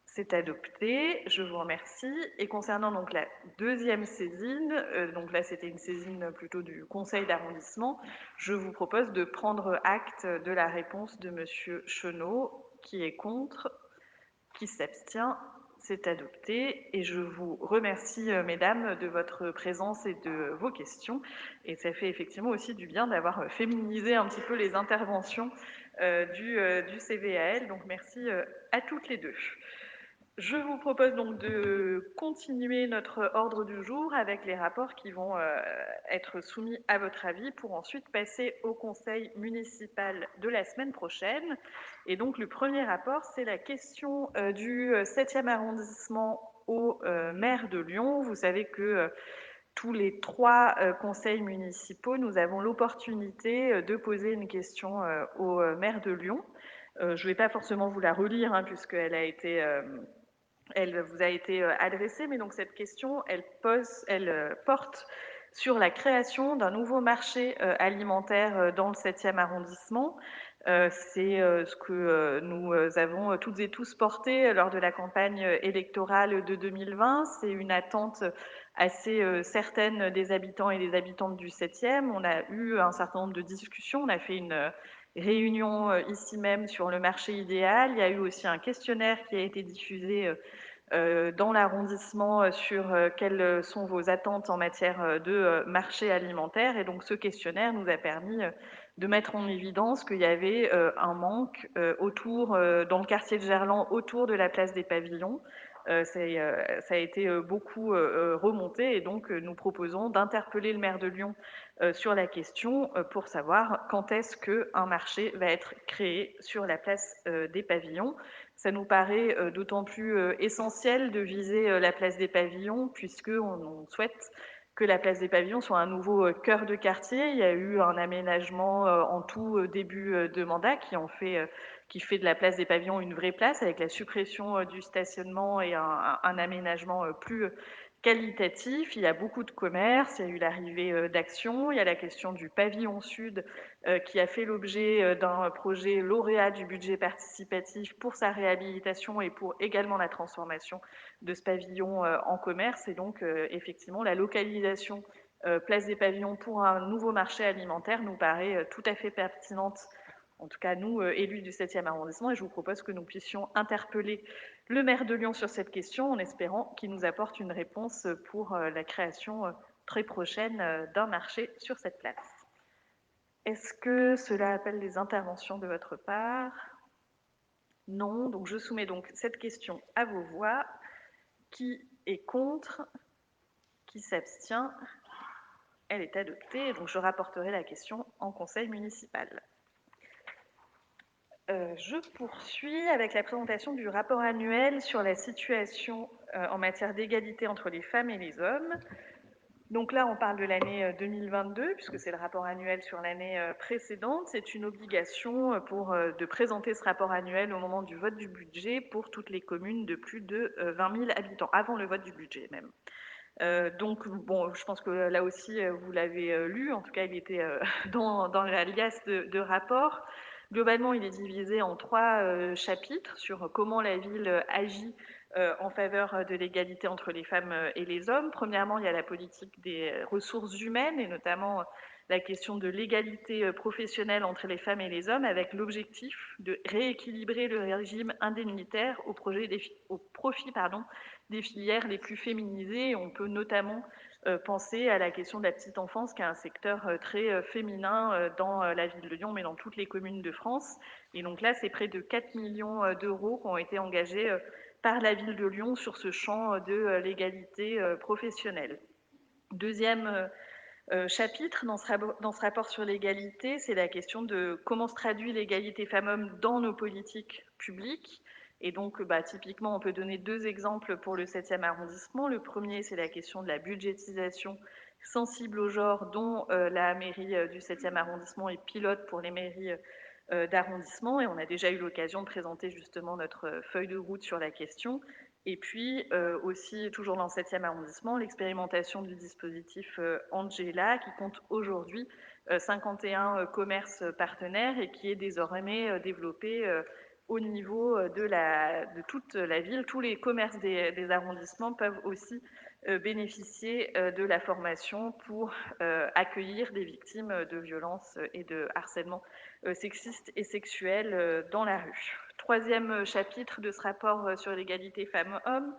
C'est adopté, je vous remercie. Et concernant donc la deuxième saisine, donc là c'était une saisine plutôt du conseil d'arrondissement, je vous propose de prendre acte de la réponse de Monsieur Chenot. Qui est contre? Qui s'abstient? C'est adopté, et je vous remercie, mesdames, de votre présence et de vos questions. Et ça fait effectivement aussi du bien d'avoir féminisé un petit peu les interventions du CVAL. Donc merci à toutes les deux. Je vous propose donc de continuer notre ordre du jour avec les rapports qui vont être soumis à votre avis pour ensuite passer au conseil municipal de la semaine prochaine. Et donc le premier rapport, c'est la question du 7e arrondissement au maire de Lyon. Vous savez que tous les 3 conseils municipaux, nous avons l'opportunité de poser une question au maire de Lyon. Je ne vais pas forcément vous la relire, hein, puisqu'elle a été... elle vous a été adressée, mais donc cette question, elle porte sur la création d'un nouveau marché alimentaire dans le 7e arrondissement. C'est ce que nous avons toutes et tous porté lors de la campagne électorale de 2020. C'est une attente assez certaine des habitants et des habitantes du 7e. On a eu un certain nombre de discussions. On a fait une réunion ici même sur le marché idéal. Il y a eu aussi un questionnaire qui a été diffusé dans l'arrondissement sur quelles sont vos attentes en matière de marché alimentaire. Et donc ce questionnaire nous a permis de mettre en évidence qu'il y avait un manque dans le quartier de Gerland, autour de la place des Pavillons. Ça a été beaucoup remonté, et donc nous proposons d'interpeller le maire de Lyon sur la question pour savoir quand est-ce qu'un marché va être créé sur la place des Pavillons. Ça nous paraît d'autant plus essentiel de viser la place des Pavillons, puisqu'on souhaite que la place des Pavillons soit un nouveau cœur de quartier. Il y a eu un aménagement en tout début de mandat qui qui fait de la place des pavillons une vraie place, avec la suppression du stationnement et un aménagement plus qualitatif. Il y a beaucoup de commerces, il y a eu l'arrivée d'Action, il y a la question du pavillon sud qui a fait l'objet d'un projet lauréat du budget participatif pour sa réhabilitation et pour également la transformation de ce pavillon en commerce. Et donc, effectivement, la localisation place des pavillons pour un nouveau marché alimentaire nous paraît tout à fait pertinente, en tout cas nous, élus du 7e arrondissement, et je vous propose que nous puissions interpeller le maire de Lyon sur cette question en espérant qu'il nous apporte une réponse pour la création très prochaine d'un marché sur cette place. Est-ce que cela appelle des interventions de votre part? Non, donc je soumets donc cette question à vos voix. Qui est contre? Qui s'abstient? Elle est adoptée, donc je rapporterai la question en conseil municipal. Je poursuis avec la présentation du rapport annuel sur la situation en matière d'égalité entre les femmes et les hommes. Donc là, on parle de l'année 2022, puisque c'est le rapport annuel sur l'année précédente. C'est une obligation de présenter ce rapport annuel au moment du vote du budget pour toutes les communes de plus de 20 000 habitants, avant le vote du budget même. Donc, bon, je pense que là aussi, vous l'avez lu. En tout cas, il était dans la liasse de rapports. Globalement, il est divisé en 3 chapitres sur comment la ville agit en faveur de l'égalité entre les femmes et les hommes. Premièrement, il y a la politique des ressources humaines et notamment la question de l'égalité professionnelle entre les femmes et les hommes, avec l'objectif de rééquilibrer le régime indemnitaire au profit des filières les plus féminisées. On peut notamment penser à la question de la petite enfance, qui est un secteur très féminin dans la ville de Lyon, mais dans toutes les communes de France. Et donc là, c'est près de 4 millions d'euros qui ont été engagés par la ville de Lyon sur ce champ de l'égalité professionnelle. Deuxième chapitre dans ce rapport sur l'égalité, c'est la question de comment se traduit l'égalité femmes-hommes dans nos politiques publiques. Et donc, typiquement, on peut donner 2 exemples pour le 7e arrondissement. Le premier, c'est la question de la budgétisation sensible au genre, dont la mairie du 7e arrondissement est pilote pour les mairies d'arrondissement. Et on a déjà eu l'occasion de présenter justement notre feuille de route sur la question. Et puis aussi, toujours dans le 7e arrondissement, l'expérimentation du dispositif Angela, qui compte aujourd'hui 51 commerces partenaires et qui est désormais développé au niveau de toute la ville. Tous les commerces des arrondissements peuvent aussi bénéficier de la formation pour accueillir des victimes de violences et de harcèlement sexiste et sexuel dans la rue. Troisième chapitre de ce rapport sur l'égalité femmes-hommes,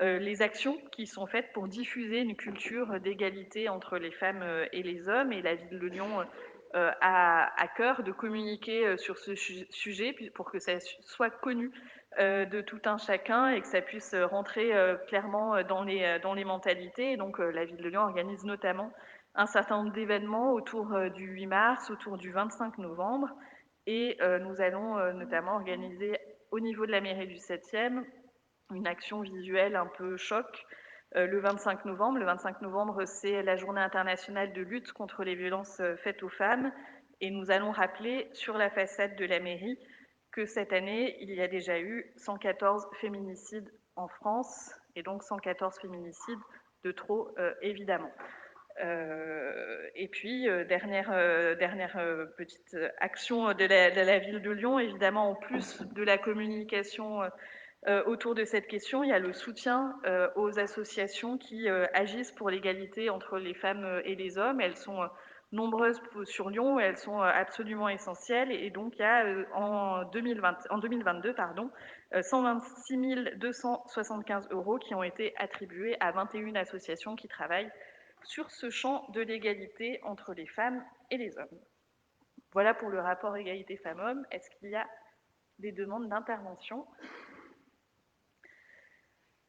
les actions qui sont faites pour diffuser une culture d'égalité entre les femmes et les hommes. Et la ville de Lyon a à cœur de communiquer sur ce sujet pour que ça soit connu de tout un chacun et que ça puisse rentrer clairement dans les mentalités. Et donc la ville de Lyon organise notamment un certain nombre d'événements autour du 8 mars, autour du 25 novembre. Et nous allons notamment organiser au niveau de la mairie du 7e une action visuelle un peu choc le 25 novembre. Le 25 novembre, c'est la journée internationale de lutte contre les violences faites aux femmes. Et nous allons rappeler sur la façade de la mairie que cette année, il y a déjà eu 114 féminicides en France, et donc 114 féminicides de trop, évidemment. Et puis, dernière petite action de la ville de Lyon, évidemment, en plus de la communication autour de cette question, il y a le soutien aux associations qui agissent pour l'égalité entre les femmes et les hommes. Elles sont nombreuses sur Lyon et elles sont absolument essentielles. Et donc, il y a en 2022, 126 275 € qui ont été attribués à 21 associations qui travaillent sur ce champ de l'égalité entre les femmes et les hommes. Voilà pour le rapport égalité femmes-hommes. Est-ce qu'il y a des demandes d'intervention ?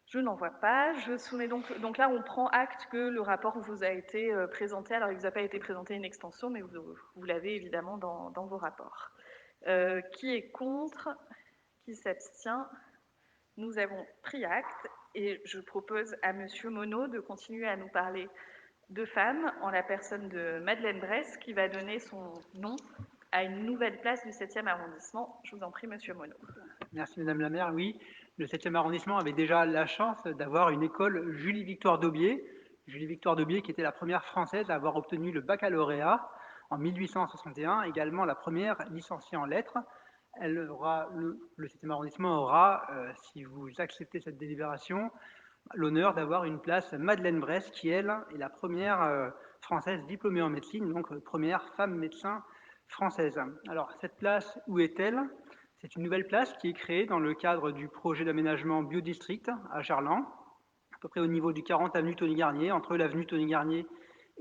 Je n'en vois pas. Je soumets donc là, on prend acte que le rapport vous a été présenté. Alors, il ne vous a pas été présenté une extension, mais vous l'avez évidemment dans vos rapports. Qui est contre? Qui s'abstient? Nous avons pris acte et je propose à Monsieur Monod de continuer à nous parler de femmes en la personne de Madeleine Bresse qui va donner son nom à une nouvelle place du 7e arrondissement. Je vous en prie, Monsieur Monod. Merci Madame la maire. Oui, le 7e arrondissement avait déjà la chance d'avoir une école Julie-Victoire d'Aubier. Julie-Victoire d'Aubier qui était la première française à avoir obtenu le baccalauréat en 1861, également la première licenciée en lettres. Le 7e arrondissement aura, si vous acceptez cette délibération, l'honneur d'avoir une place Madeleine Bress qui, elle, est la première française diplômée en médecine, donc première femme médecin française. Alors, cette place, où est-elle? C'est une nouvelle place qui est créée dans le cadre du projet d'aménagement Biodistrict à Gerland, à peu près au niveau du 40 avenue Tony-Garnier, entre l'avenue Tony-Garnier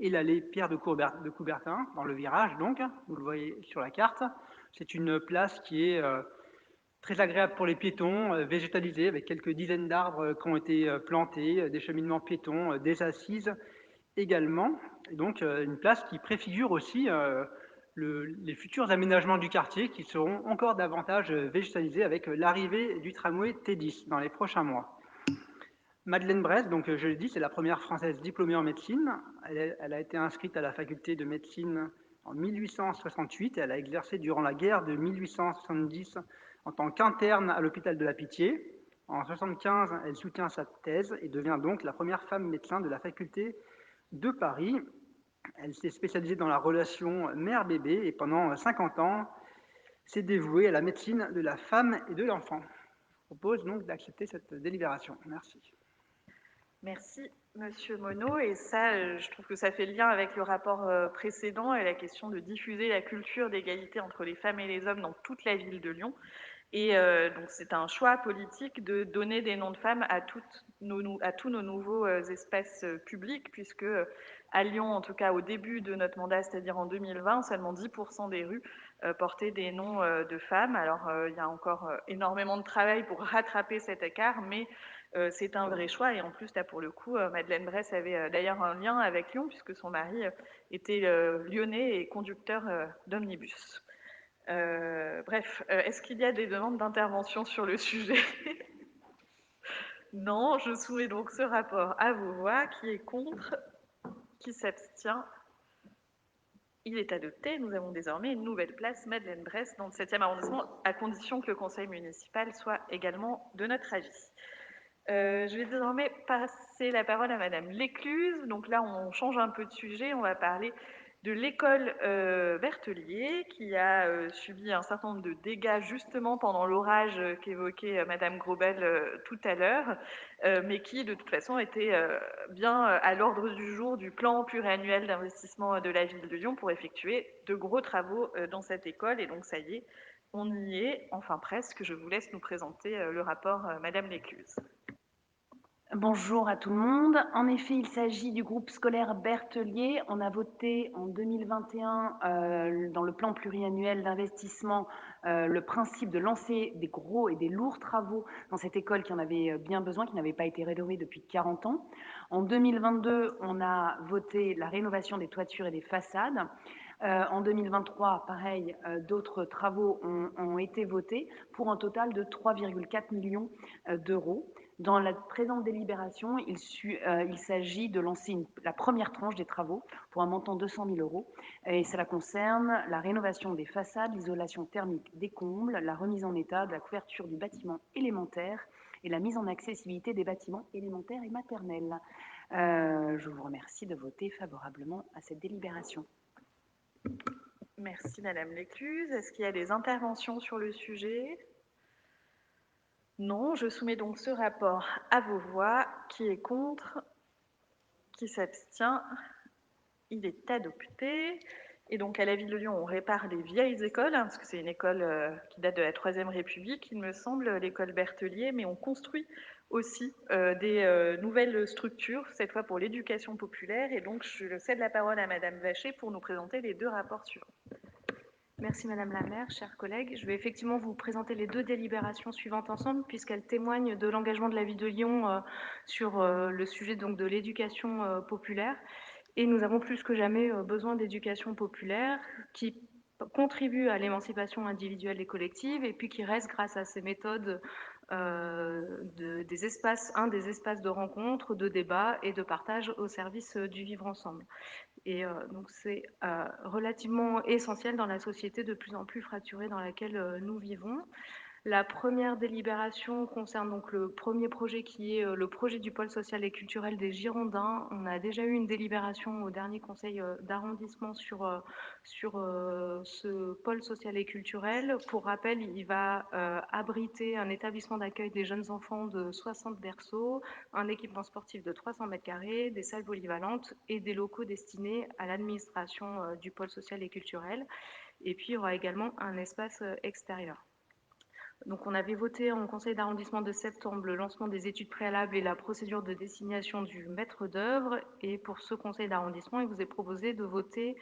et l'allée Pierre de Coubertin, dans le virage, donc, vous le voyez sur la carte. C'est une place qui est très agréable pour les piétons, végétalisée, avec quelques dizaines d'arbres qui ont été plantés, des cheminements piétons, des assises également. Et donc, une place qui préfigure aussi les futurs aménagements du quartier qui seront encore davantage végétalisés avec l'arrivée du tramway T10 dans les prochains mois. Madeleine Bress, donc je l'ai dit, c'est la première française diplômée en médecine. Elle a été inscrite à la faculté de médecine en 1868 et elle a exercé durant la guerre de 1870 en tant qu'interne à l'hôpital de la Pitié. En 1975, elle soutient sa thèse et devient donc la première femme médecin de la faculté de Paris. Elle s'est spécialisée dans la relation mère-bébé et pendant 50 ans, s'est dévouée à la médecine de la femme et de l'enfant. Je propose donc d'accepter cette délibération. Merci. Merci, Monsieur Monod. Et ça, je trouve que ça fait le lien avec le rapport précédent et la question de diffuser la culture d'égalité entre les femmes et les hommes dans toute la ville de Lyon. Et donc, c'est un choix politique de donner des noms de femmes à tous nos nouveaux espaces publics, puisque à Lyon, en tout cas au début de notre mandat, c'est-à-dire en 2020, seulement 10% des rues portaient des noms de femmes. Alors, il y a encore énormément de travail pour rattraper cet écart, mais c'est un vrai choix. Et en plus, là, pour le coup, Madeleine Bress avait d'ailleurs un lien avec Lyon, puisque son mari était lyonnais et conducteur d'omnibus. Bref, est-ce qu'il y a des demandes d'intervention sur le sujet? Non, je soumets donc ce rapport à vos voix. Qui est contre? Qui s'abstient? Il est adopté. Nous avons désormais une nouvelle place Madeleine Bress dans le 7e arrondissement, à condition que le conseil municipal soit également de notre avis. Je vais désormais passer la parole à Madame Lécluse. Donc là, on change un peu de sujet. On va parler de l'école Berthelier qui a subi un certain nombre de dégâts justement pendant l'orage qu'évoquait Madame Grobel tout à l'heure, mais qui de toute façon était bien à l'ordre du jour du plan pluriannuel d'investissement de la ville de Lyon pour effectuer de gros travaux dans cette école. Et donc ça y est, on y est, enfin presque. Je vous laisse nous présenter le rapport Madame Lécluse. Bonjour à tout le monde. En effet, il s'agit du groupe scolaire Berthelier. On a voté en 2021 dans le plan pluriannuel d'investissement le principe de lancer des gros et des lourds travaux dans cette école qui en avait bien besoin, qui n'avait pas été rénovée depuis 40 ans. En 2022, on a voté la rénovation des toitures et des façades. En 2023, pareil, d'autres travaux ont été votés pour un total de 3,4 millions d'euros. Dans la présente délibération, il s'agit de lancer la première tranche des travaux pour un montant de 200 000 euros. Et cela concerne la rénovation des façades, l'isolation thermique des combles, la remise en état de la couverture du bâtiment élémentaire et la mise en accessibilité des bâtiments élémentaires et maternels. Je vous remercie de voter favorablement à cette délibération. Merci Madame Lécluse. Est-ce qu'il y a des interventions sur le sujet? Non, je soumets donc ce rapport à vos voix. Qui est contre? Qui s'abstient? Il est adopté. Et donc à la ville de Lyon, on répare les vieilles écoles, parce que c'est une école qui date de la Troisième République, il me semble, l'école Berthelier, mais on construit aussi des nouvelles structures, cette fois pour l'éducation populaire. Et donc je cède la parole à Madame Vacher pour nous présenter les deux rapports suivants. Merci Madame la maire, chers collègues. Je vais effectivement vous présenter les deux délibérations suivantes ensemble puisqu'elles témoignent de l'engagement de la ville de Lyon sur le sujet donc de l'éducation populaire. Et nous avons plus que jamais besoin d'éducation populaire qui contribue à l'émancipation individuelle et collective et puis qui reste grâce à ces méthodes des espaces de rencontre, de débat et de partage au service du vivre ensemble. Et donc c'est relativement essentiel dans la société de plus en plus fracturée dans laquelle nous vivons. La première délibération concerne donc le premier projet qui est le projet du pôle social et culturel des Girondins. On a déjà eu une délibération au dernier conseil d'arrondissement sur ce pôle social et culturel. Pour rappel, il va abriter un établissement d'accueil des jeunes enfants de 60 berceaux, un équipement sportif de 300 mètres carrés, des salles polyvalentes et des locaux destinés à l'administration du pôle social et culturel. Et puis, il y aura également un espace extérieur. Donc, on avait voté en conseil d'arrondissement de septembre le lancement des études préalables et la procédure de désignation du maître d'œuvre. Et pour ce conseil d'arrondissement, il vous est proposé de voter,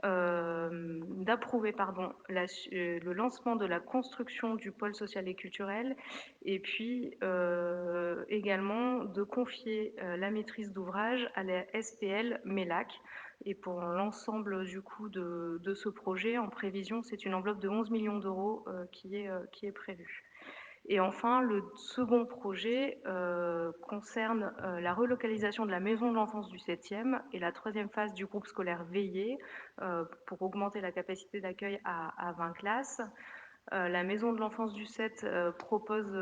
d'approuver le lancement de la construction du pôle social et culturel, et puis également de confier la maîtrise d'ouvrage à la SPL MELAC. Et pour l'ensemble du coût de ce projet, en prévision, c'est une enveloppe de 11 millions d'euros qui est prévue. Et enfin, le second projet concerne la relocalisation de la maison de l'enfance du 7e et la troisième phase du groupe scolaire Veillé pour augmenter la capacité d'accueil à 20 classes. La maison de l'enfance du 7 propose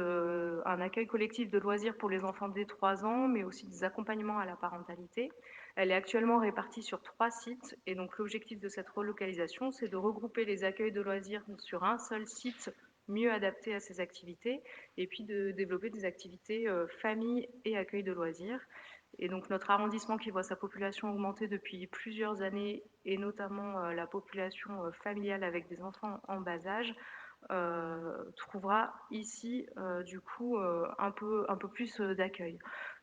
un accueil collectif de loisirs pour les enfants dès 3 ans, mais aussi des accompagnements à la parentalité. Elle est actuellement répartie sur 3 sites et donc l'objectif de cette relocalisation, c'est de regrouper les accueils de loisirs sur un seul site mieux adapté à ces activités et puis de développer des activités famille et accueil de loisirs. Et donc notre arrondissement qui voit sa population augmenter depuis plusieurs années et notamment la population familiale avec des enfants en bas âge, trouvera ici du coup un peu plus d'accueil.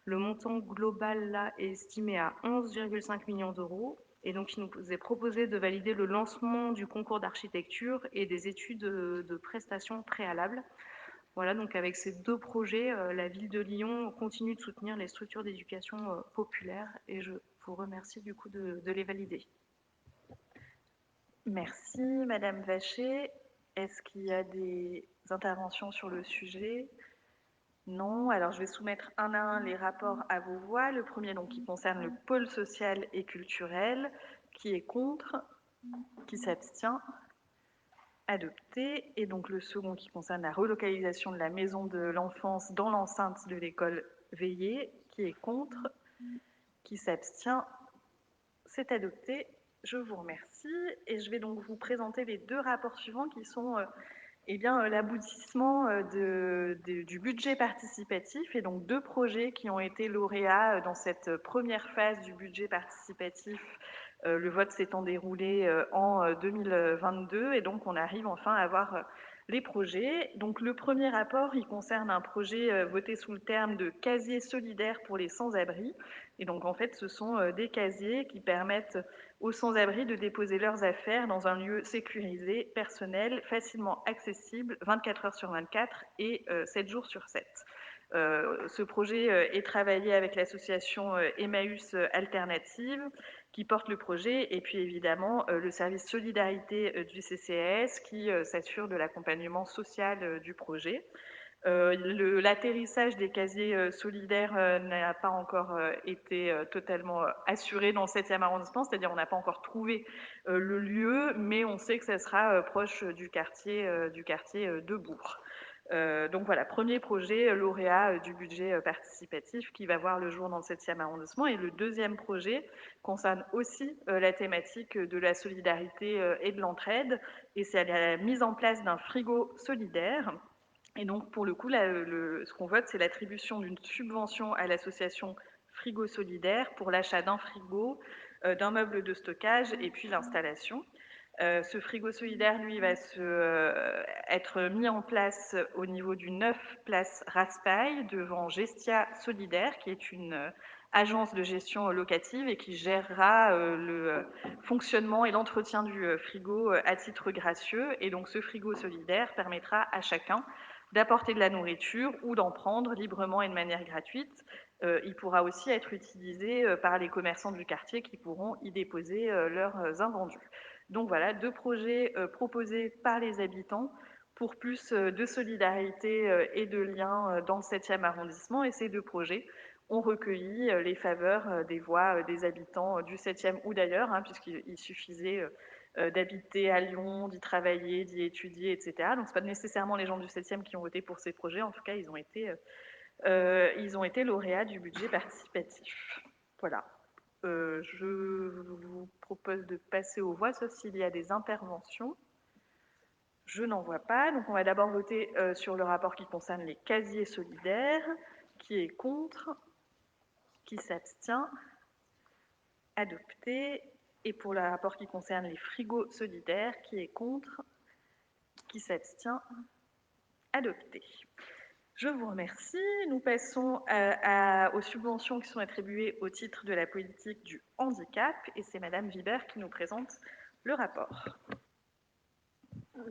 Le montant global là est estimé à 11,5 millions d'euros et donc il nous est proposé de valider le lancement du concours d'architecture et des études de prestations préalables. Voilà, donc avec ces deux projets, la ville de Lyon continue de soutenir les structures d'éducation populaire et je vous remercie du coup de les valider. Merci Madame Vacher. Est-ce qu'il y a des interventions sur le sujet? Non. Alors je vais soumettre un à un les rapports à vos voix. Le premier donc qui concerne le pôle social et culturel. Qui est contre? Qui s'abstient? Adopté. Et donc le second qui concerne la relocalisation de la maison de l'enfance dans l'enceinte de l'école Veillé. Qui est contre? Qui s'abstient? C'est adopté. Je vous remercie et je vais donc vous présenter les deux rapports suivants qui sont l'aboutissement du budget participatif et donc deux projets qui ont été lauréats dans cette première phase du budget participatif. Le vote s'étant déroulé en 2022 et donc on arrive enfin à avoir les projets. Donc le premier rapport, il concerne un projet voté sous le terme de casier solidaire pour les sans-abri. Et donc en fait, ce sont des casiers qui permettent aux sans-abri de déposer leurs affaires dans un lieu sécurisé, personnel, facilement accessible, 24 heures sur 24 et 7 jours sur 7. Ce projet est travaillé avec l'association Emmaüs Alternative qui porte le projet et puis évidemment le service solidarité du CCAS qui s'assure de l'accompagnement social du projet. L'atterrissage des casiers solidaires n'a pas encore été totalement assuré dans le 7e arrondissement, c'est-à-dire on n'a pas encore trouvé le lieu, mais on sait que ça sera proche du quartier de Bourg. Donc voilà, premier projet lauréat du budget participatif qui va voir le jour dans le 7e arrondissement. Et le deuxième projet concerne aussi la thématique de la solidarité et de l'entraide, et c'est la mise en place d'un frigo solidaire. Et donc, pour le coup, ce qu'on vote, c'est l'attribution d'une subvention à l'association Frigo Solidaire pour l'achat d'un frigo, d'un meuble de stockage et puis l'installation. Ce frigo solidaire, lui, va être mis en place au niveau du 9 place Raspail, devant Gestia Solidaire, qui est une agence de gestion locative et qui gérera le fonctionnement et l'entretien du frigo à titre gracieux. Et donc, ce frigo solidaire permettra à chacun d'apporter de la nourriture ou d'en prendre librement et de manière gratuite. Il pourra aussi être utilisé par les commerçants du quartier qui pourront y déposer leurs invendus. Donc voilà, deux projets proposés par les habitants pour plus de solidarité et de lien dans le 7e arrondissement. Et ces deux projets ont recueilli les faveurs des voix des habitants du 7e ou d'ailleurs, hein, puisqu'il suffisait d'habiter à Lyon, d'y travailler, d'y étudier, etc. Donc, ce n'est pas nécessairement les gens du 7e qui ont voté pour ces projets. En tout cas, ils ont été lauréats du budget participatif. Voilà. Je vous propose de passer aux voix, sauf s'il y a des interventions. Je n'en vois pas. Donc, on va d'abord voter sur le rapport qui concerne les casiers solidaires. Qui est contre? Qui s'abstient? Adopté. Et pour le rapport qui concerne les frigos solidaires, qui est contre? Qui s'abstient? Adopté. Je vous remercie. Nous passons aux subventions qui sont attribuées au titre de la politique du handicap. Et c'est Madame Vibert qui nous présente le rapport.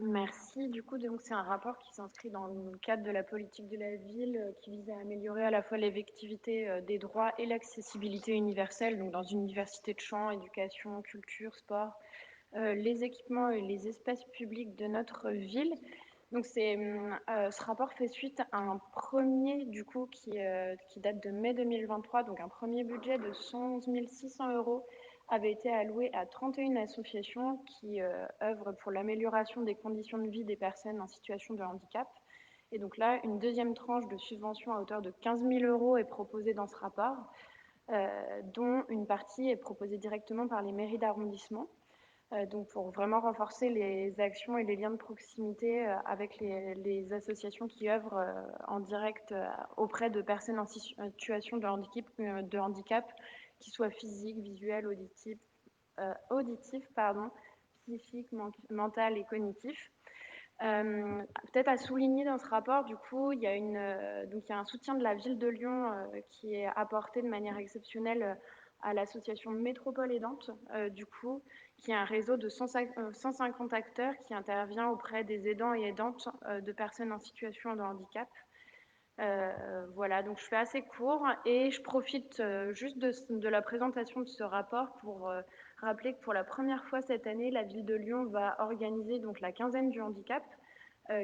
Merci. Du coup, donc c'est un rapport qui s'inscrit dans le cadre de la politique de la ville qui vise à améliorer à la fois l'effectivité des droits et l'accessibilité universelle, donc dans une diversité de champs, éducation, culture, sport, les équipements et les espaces publics de notre ville. Donc ce rapport fait suite à un premier du coup qui date de mai 2023, donc un premier budget de 111 600 € avait été alloué à 31 associations qui œuvrent pour l'amélioration des conditions de vie des personnes en situation de handicap. Et donc là, une deuxième tranche de subvention à hauteur de 15 000 € est proposée dans ce rapport, dont une partie est proposée directement par les mairies d'arrondissement. Donc pour vraiment renforcer les actions et les liens de proximité avec les associations qui œuvrent en direct auprès de personnes en situation de handicap, qu'ils soient physiques, visuels, auditifs, psychiques, mental et cognitifs. Peut-être à souligner dans ce rapport, du coup, il y a un soutien de la ville de Lyon qui est apporté de manière exceptionnelle à l'association Métropole Aidante, du coup, qui est un réseau de 150 acteurs qui intervient auprès des aidants et aidantes de personnes en situation de handicap. Voilà, donc je fais assez court et je profite juste de la présentation de ce rapport pour rappeler que pour la première fois cette année, la ville de Lyon va organiser donc la quinzaine du handicap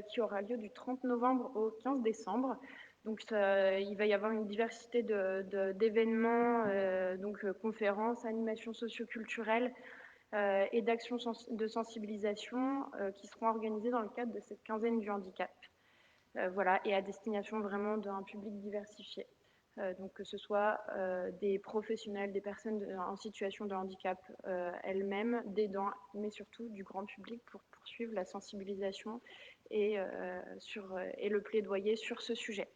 qui aura lieu du 30 novembre au 15 décembre. Donc il va y avoir une diversité d'événements, conférences, animations socioculturelles et d'actions de sensibilisation qui seront organisées dans le cadre de cette quinzaine du handicap. Voilà, et à destination vraiment d'un public diversifié. Donc que ce soit des professionnels, des personnes en situation de handicap elles-mêmes, des aidants, mais surtout du grand public pour poursuivre la sensibilisation et le plaidoyer sur ce sujet.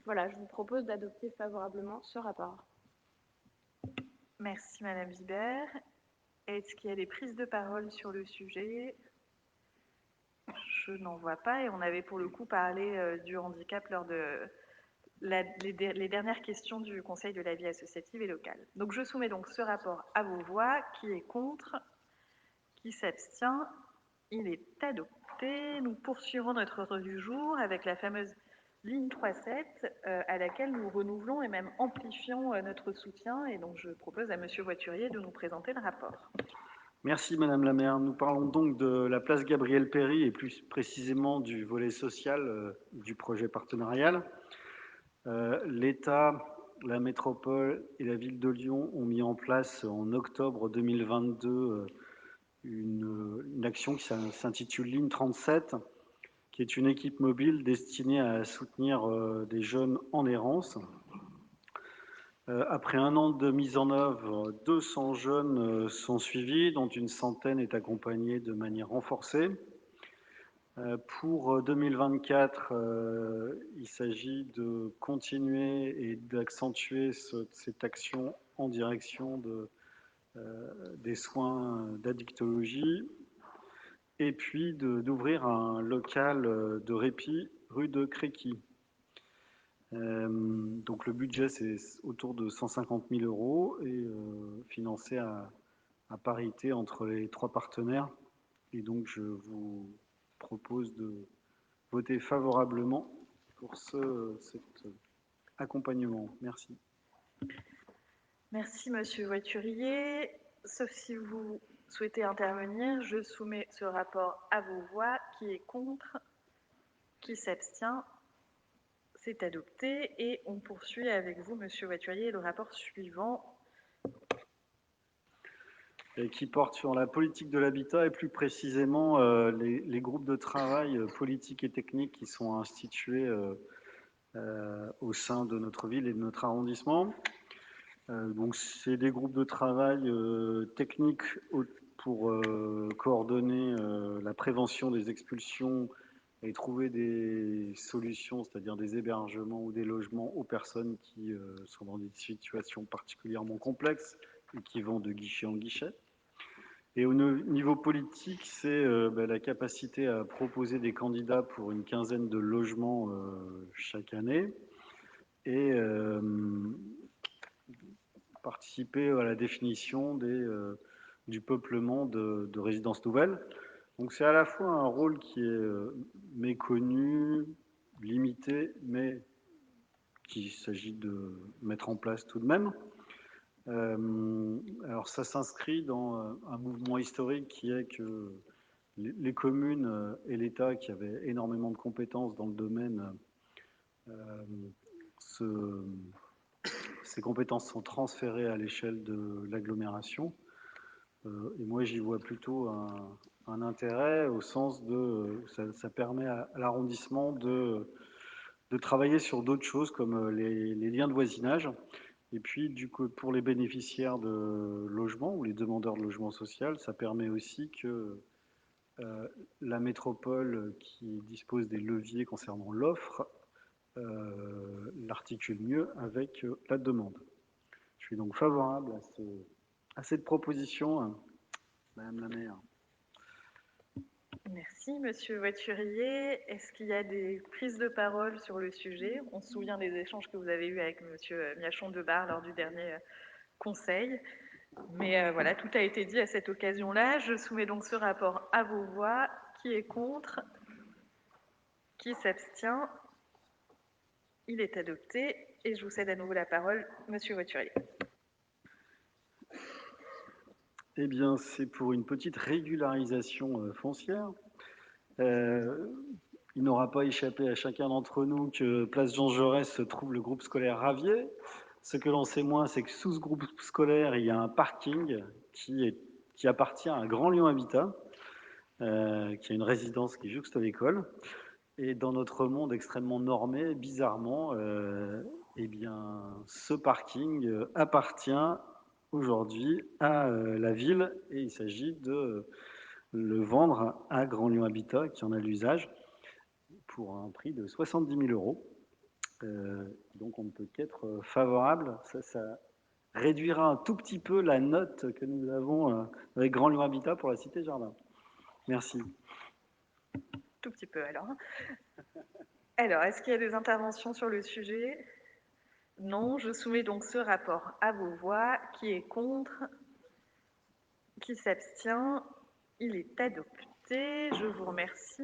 Voilà, je vous propose d'adopter favorablement ce rapport. Merci Madame Vibert. Est-ce qu'il y a des prises de parole sur le sujet? Je n'en vois pas et on avait pour le coup parlé du handicap lors de les dernières questions du Conseil de la vie associative et locale. Donc je soumets donc ce rapport à vos voix. Qui est contre? Qui s'abstient? Il est adopté. Nous poursuivons notre ordre du jour avec la fameuse ligne 3.7 à laquelle nous renouvelons et même amplifions notre soutien. Et donc je propose à Monsieur Voiturier de nous présenter le rapport. Merci Madame la maire. Nous parlons donc de la place Gabriel-Péri et plus précisément du volet social du projet partenarial. L'État, la métropole et la ville de Lyon ont mis en place en octobre 2022 une action qui s'intitule Ligne 37, qui est une équipe mobile destinée à soutenir des jeunes en errance. Après un an de mise en œuvre, 200 jeunes sont suivis, dont une centaine est accompagnée de manière renforcée. Pour 2024, il s'agit de continuer et d'accentuer cette action en direction des soins d'addictologie et puis d'ouvrir un local de répit rue de Créqui. Donc le budget, c'est autour de 150 000 € et financé à parité entre les trois partenaires. Et donc je vous propose de voter favorablement pour cet accompagnement. Merci. Merci Monsieur Voiturier. Sauf si vous souhaitez intervenir, je soumets ce rapport à vos voix. Qui est contre? Qui s'abstient? C'est adopté. Et on poursuit avec vous, Monsieur Voiturier, le rapport suivant. Et qui porte sur la politique de l'habitat et plus précisément les groupes de travail politiques et techniques qui sont institués au sein de notre ville et de notre arrondissement. Donc c'est des groupes de travail techniques pour coordonner la prévention des expulsions et trouver des solutions, c'est-à-dire des hébergements ou des logements aux personnes qui sont dans des situations particulièrement complexes et qui vont de guichet en guichet. Et au niveau politique, c'est la capacité à proposer des candidats pour une quinzaine de logements chaque année et participer à la définition du peuplement de résidences nouvelles. Donc c'est à la fois un rôle qui est méconnu, limité, mais qu'il s'agit de mettre en place tout de même. Alors ça s'inscrit dans un mouvement historique qui est que les communes et l'État, qui avaient énormément de compétences dans le domaine, ces compétences sont transférées à l'échelle de l'agglomération. Et moi, j'y vois plutôt un intérêt au sens de ça permet à l'arrondissement de travailler sur d'autres choses comme les liens de voisinage. Et puis, du coup, pour les bénéficiaires de logement ou les demandeurs de logement social, ça permet aussi que la métropole qui dispose des leviers concernant l'offre l'articule mieux avec la demande. Je suis donc favorable à cette proposition, Madame la maire. Merci, Monsieur Voiturier. Est-ce qu'il y a des prises de parole sur le sujet? On se souvient des échanges que vous avez eus avec Monsieur Miachon-Debar lors du dernier conseil. Mais voilà, tout a été dit à cette occasion-là. Je soumets donc ce rapport à vos voix. Qui est contre? Qui s'abstient? Il est adopté. Et je vous cède à nouveau la parole, Monsieur Voiturier. Eh bien, c'est pour une petite régularisation foncière. Il n'aura pas échappé à chacun d'entre nous que place Jean Jaurès se trouve le groupe scolaire Ravier. Ce que l'on sait moins, c'est que sous ce groupe scolaire, il y a un parking qui appartient à Grand Lyon Habitat, qui a une résidence qui jouxte l'école. Et dans notre monde extrêmement normé, bizarrement, eh bien, ce parking appartient aujourd'hui à la ville et il s'agit de le vendre à Grand Lyon Habitat qui en a l'usage pour un prix de 70 000 €. Donc on ne peut qu'être favorable. Ça réduira un tout petit peu la note que nous avons avec Grand Lyon Habitat pour la Cité Jardin. Merci. Tout petit peu alors. Alors, est-ce qu'il y a des interventions sur le sujet? Non, je soumets donc ce rapport à vos voix. Qui est contre? Qui s'abstient? Il est adopté. Je vous remercie.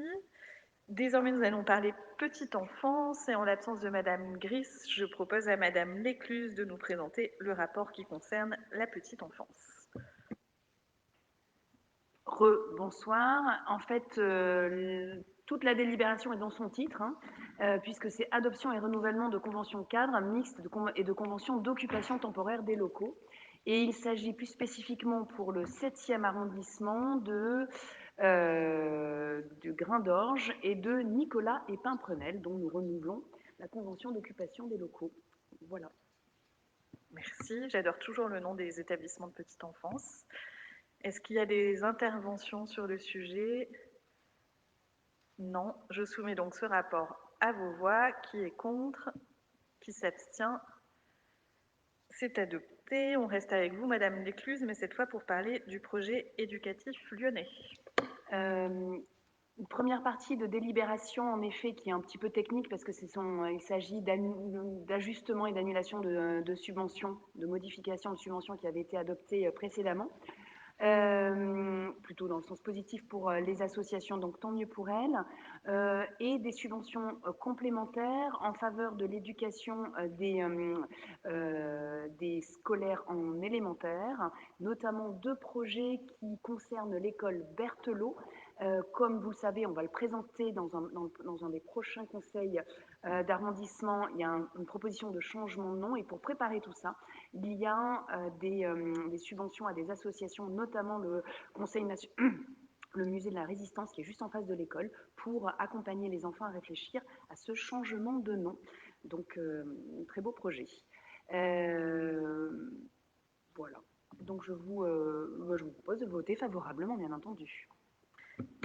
Désormais, nous allons parler petite enfance et en l'absence de Madame Gris, je propose à Madame Lécluse de nous présenter le rapport qui concerne la petite enfance. Bonsoir. En fait, toute la délibération est dans son titre, puisque c'est adoption et renouvellement de conventions cadres mixtes et de conventions d'occupation temporaire des locaux. Et il s'agit plus spécifiquement pour le 7e arrondissement de Grain d'Orge et de Nicolas et Pimprenel, dont nous renouvelons la convention d'occupation des locaux. Voilà. Merci. J'adore toujours le nom des établissements de petite enfance. Est-ce qu'il y a des interventions sur le sujet? Non. Je soumets donc ce rapport à vos voix. Qui est contre? Qui s'abstient? C'est adopté. On reste avec vous, Madame Lécluse, mais cette fois pour parler du projet éducatif lyonnais. Une première partie de délibération, en effet, qui est un petit peu technique parce que il s'agit d'ajustement et d'annulation de subventions, de modification de subventions qui avaient été adoptées précédemment. Plutôt dans le sens positif pour les associations, donc tant mieux pour elles, et des subventions complémentaires en faveur de l'éducation des scolaires en élémentaire, notamment 2 projets qui concernent l'école Berthelot, Comme vous le savez, on va le présenter dans un des prochains conseils d'arrondissement. Il y a une proposition de changement de nom et pour préparer tout ça, il y a des subventions à des associations, notamment le Conseil national. Le musée de la Résistance qui est juste en face de l'école pour accompagner les enfants à réfléchir à ce changement de nom. Donc, un très beau projet. Voilà. Donc, je vous propose de voter favorablement, bien entendu.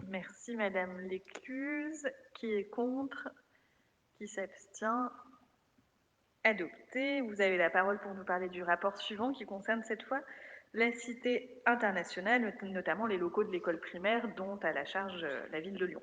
Merci Madame Lécluse. Qui est contre? Qui s'abstient? Adopté. Vous avez la parole pour nous parler du rapport suivant qui concerne cette fois la cité internationale, notamment les locaux de l'école primaire dont a la charge la ville de Lyon.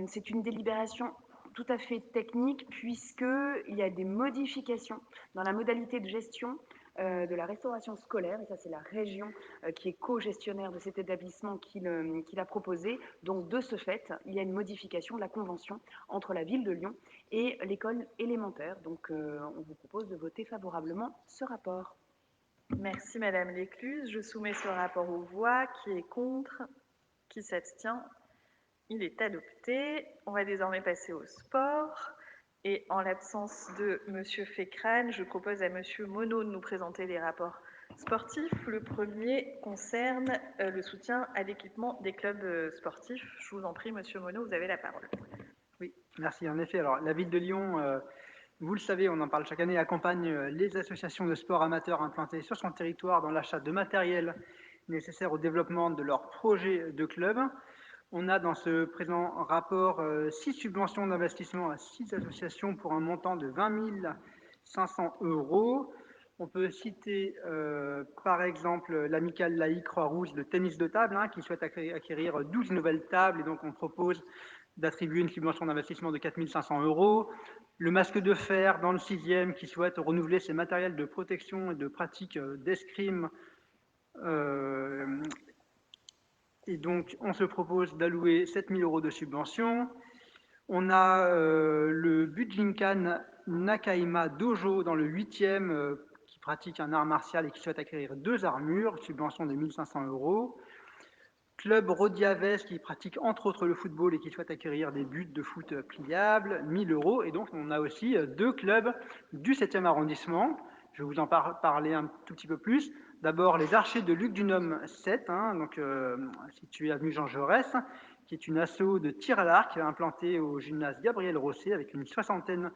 C'est une délibération tout à fait technique puisqu'il y a des modifications dans la modalité de gestion de la restauration scolaire, et ça c'est la région qui est co-gestionnaire de cet établissement qui l'a proposé. Donc de ce fait, il y a une modification de la convention entre la ville de Lyon et l'école élémentaire. Donc on vous propose de voter favorablement ce rapport. Merci Madame Lécluse. Je soumets ce rapport aux voix. Qui est contre? Qui s'abstient? Il est adopté. On va désormais passer au sport. Et en l'absence de Monsieur Fécrane, je propose à Monsieur Monod de nous présenter les rapports sportifs. Le premier concerne le soutien à l'équipement des clubs sportifs. Je vous en prie, Monsieur Monod, vous avez la parole. Oui, merci. En effet, alors la ville de Lyon, vous le savez, on en parle chaque année, accompagne les associations de sport amateurs implantées sur son territoire dans l'achat de matériel nécessaire au développement de leurs projets de club. On a dans ce présent rapport 6 subventions d'investissement à 6 associations pour un montant de 20 500 €. On peut citer par exemple l'amicale laïque Croix-Rouge de tennis de table qui souhaite acquérir 12 nouvelles tables et donc on propose d'attribuer une subvention d'investissement de 4 500 €. Le masque de fer dans le 6e qui souhaite renouveler ses matériels de protection et de pratique d'escrime. Et donc, on se propose d'allouer 7 000 € de subvention. On a le Bujinkan Nakaima Dojo dans le 8e qui pratique un art martial et qui souhaite acquérir 2 armures, subvention de 1 500 €. Club Rodiaves qui pratique entre autres le football et qui souhaite acquérir des buts de foot pliables, 1 000 €. Et donc, on a aussi 2 clubs du 7e arrondissement. Je vais vous en parler un tout petit peu plus. D'abord, les Archers de Luc du Nôme 7, donc, situé avenue Jean Jaurès, qui est une asso de tir à l'arc implantée au gymnase Gabriel Rosset avec une 60aine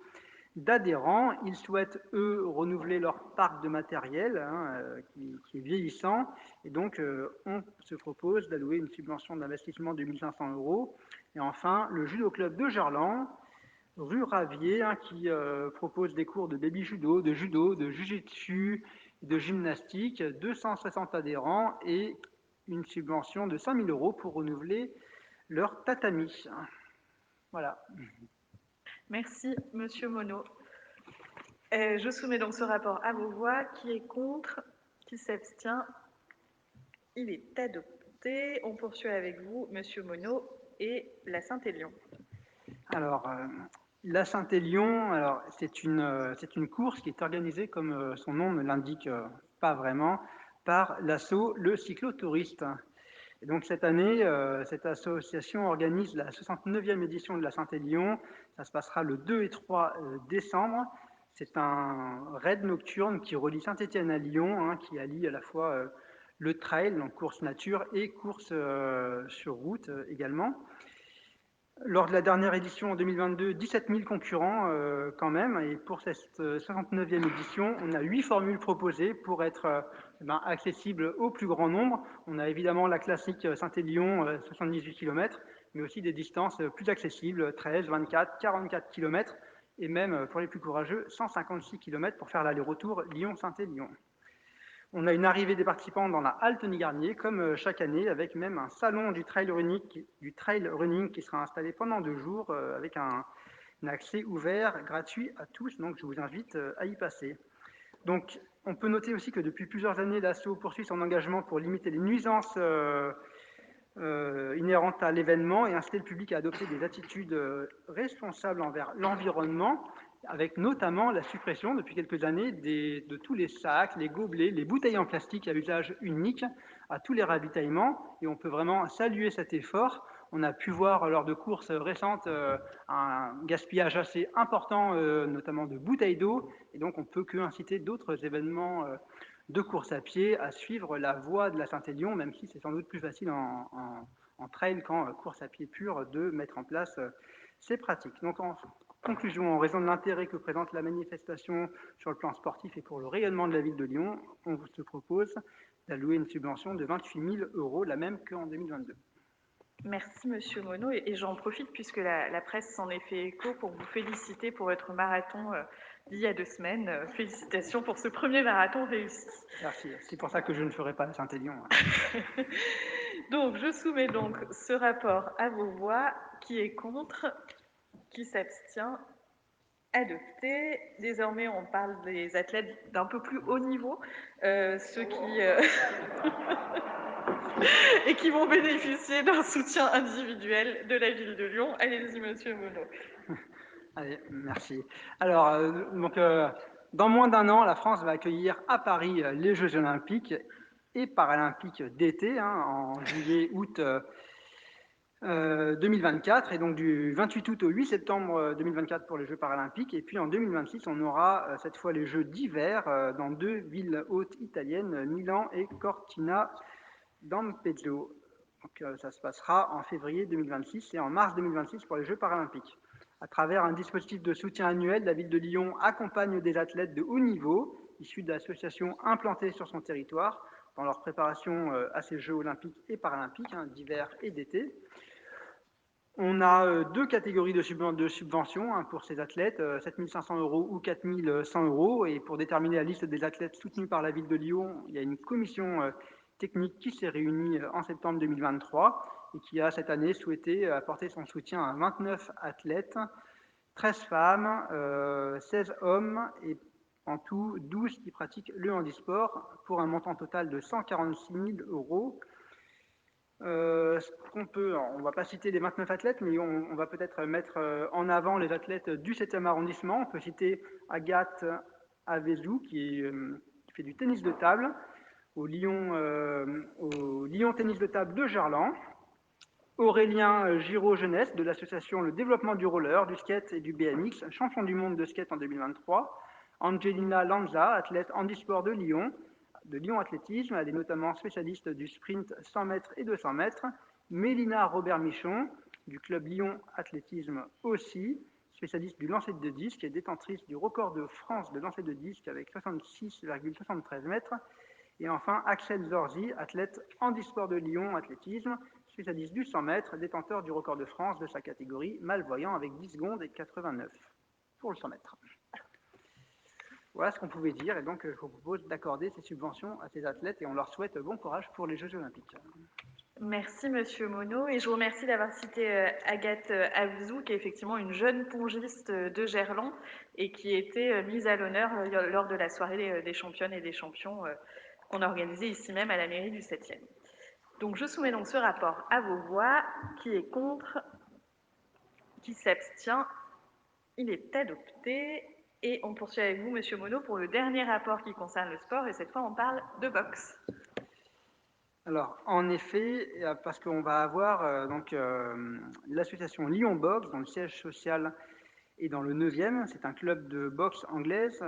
d'adhérents. Ils souhaitent, eux, renouveler leur parc de matériel qui est vieillissant. Et donc, on se propose d'allouer une subvention d'investissement de 1 500 €. Et enfin, le judo club de Gerland, rue Ravier, qui propose des cours de baby judo, de jujitsu, de gymnastique, 260 adhérents et une subvention de 5 000 € pour renouveler leur tatami. Voilà. Merci, Monsieur Monod. Je soumets donc ce rapport à vos voix. Qui est contre? Qui s'abstient? Il est adopté. On poursuit avec vous, Monsieur Monod, et la Saint-Élion. Alors, la Saint-Élion, alors c'est une course qui est organisée, comme son nom ne l'indique pas vraiment, par l'asso Le Cyclotouriste. Et donc cette année, cette association organise la 69e édition de la Saint-Élion. Ça se passera le 2 et 3 décembre. C'est un raid nocturne qui relie Saint-Étienne à Lyon, qui allie à la fois le trail, donc course nature, et course sur route également. Lors de la dernière édition en 2022, 17 000 concurrents quand même. Et pour cette 69e édition, on a 8 formules proposées pour être accessibles au plus grand nombre. On a évidemment la classique Saint-Élion, 78 km, mais aussi des distances plus accessibles, 13, 24, 44 km, et même, pour les plus courageux, 156 km pour faire l'aller-retour Lyon-Saint-Élion. On a une arrivée des participants dans la halte Nigarnier, comme chaque année, avec même un salon du trail running qui sera installé pendant 2 jours, avec un accès ouvert, gratuit à tous. Donc, je vous invite à y passer. Donc, on peut noter aussi que depuis plusieurs années, l'asso poursuit son engagement pour limiter les nuisances inhérentes à l'événement et inciter le public à adopter des attitudes responsables envers l'environnement. avec notamment la suppression depuis quelques années de tous les sacs, les gobelets, les bouteilles en plastique à usage unique à tous les ravitaillements. Et on peut vraiment saluer cet effort. On a pu voir lors de courses récentes un gaspillage assez important, notamment de bouteilles d'eau. Et donc on ne peut que inciter d'autres événements de course à pied à suivre la voie de la Saint-Élion, même si c'est sans doute plus facile en trail qu'en course à pied pure de mettre en place ces pratiques. Donc en conclusion, en raison de l'intérêt que présente la manifestation sur le plan sportif et pour le rayonnement de la ville de Lyon, on vous propose d'allouer une subvention de 28 000 €, la même qu'en 2022. Merci Monsieur Monod et j'en profite puisque la presse s'en est fait écho pour vous féliciter pour votre marathon d'il y a 2 semaines. Félicitations pour ce premier marathon réussi. Merci, c'est pour ça que je ne ferai pas la Saint-Élion. Donc je soumets donc ce rapport à vos voix. Qui est contre? Qui s'abstient? Adopté. Désormais, on parle des athlètes d'un peu plus haut niveau, ceux qui et qui vont bénéficier d'un soutien individuel de la ville de Lyon. Allez-y, Monsieur Monod. Allez, merci. Alors, dans moins d'1 an, la France va accueillir à Paris les Jeux olympiques et paralympiques d'été, en juillet, août 2024, et donc du 28 août au 8 septembre 2024 pour les Jeux paralympiques. Et puis en 2026, on aura cette fois les Jeux d'hiver dans 2 villes hautes italiennes, Milan et Cortina d'Ampezzo. Donc ça se passera en février 2026 et en mars 2026 pour les Jeux paralympiques. À travers un dispositif de soutien annuel, la ville de Lyon accompagne des athlètes de haut niveau, issus d'associations implantées sur son territoire, dans leur préparation à ces Jeux olympiques et paralympiques, d'hiver et d'été. On a 2 catégories de subventions pour ces athlètes, 7 500 € ou 4 100 €. Et pour déterminer la liste des athlètes soutenus par la ville de Lyon, il y a une commission technique qui s'est réunie en septembre 2023 et qui a cette année souhaité apporter son soutien à 29 athlètes, 13 femmes, 16 hommes et en tout 12 qui pratiquent le handisport pour un montant total de 146 000 €. On ne va pas citer les 29 athlètes, mais on va peut-être mettre en avant les athlètes du 7e arrondissement. On peut citer Agathe Avezou, qui fait du tennis de table au Lyon Tennis de Table de Gerland. Aurélien Giraud-Jeunesse de l'association Le Développement du Roller, du Skate et du BMX, champion du monde de skate en 2023. Angelina Lanza, athlète handisport de Lyon Athlétisme, elle est notamment spécialiste du sprint 100 mètres et 200 mètres. Mélina Robert-Michon, du club Lyon Athlétisme aussi, spécialiste du lancer de disque et détentrice du record de France de lancer de disque avec 66,73 mètres. Et enfin, Axel Zorzi, athlète handisport de Lyon Athlétisme, spécialiste du 100 mètres, détenteur du record de France de sa catégorie malvoyant avec 10 secondes et 89 pour le 100 mètres. Voilà ce qu'on pouvait dire, et donc je vous propose d'accorder ces subventions à ces athlètes et on leur souhaite bon courage pour les Jeux olympiques. Merci Monsieur Monod et je vous remercie d'avoir cité Agathe Avezou, qui est effectivement une jeune pongiste de Gerland et qui était mise à l'honneur lors de la soirée des championnes et des champions qu'on a organisée ici même à la mairie du 7e. Donc je soumets donc ce rapport à vos voix. Qui est contre? Qui s'abstient? Il est adopté. Et on poursuit avec vous, Monsieur Monod, pour le dernier rapport qui concerne le sport, et cette fois on parle de boxe. Alors, en effet, parce qu'on va avoir l'association Lyon Boxe, dont le siège social est dans le 9e. C'est un club de boxe anglaise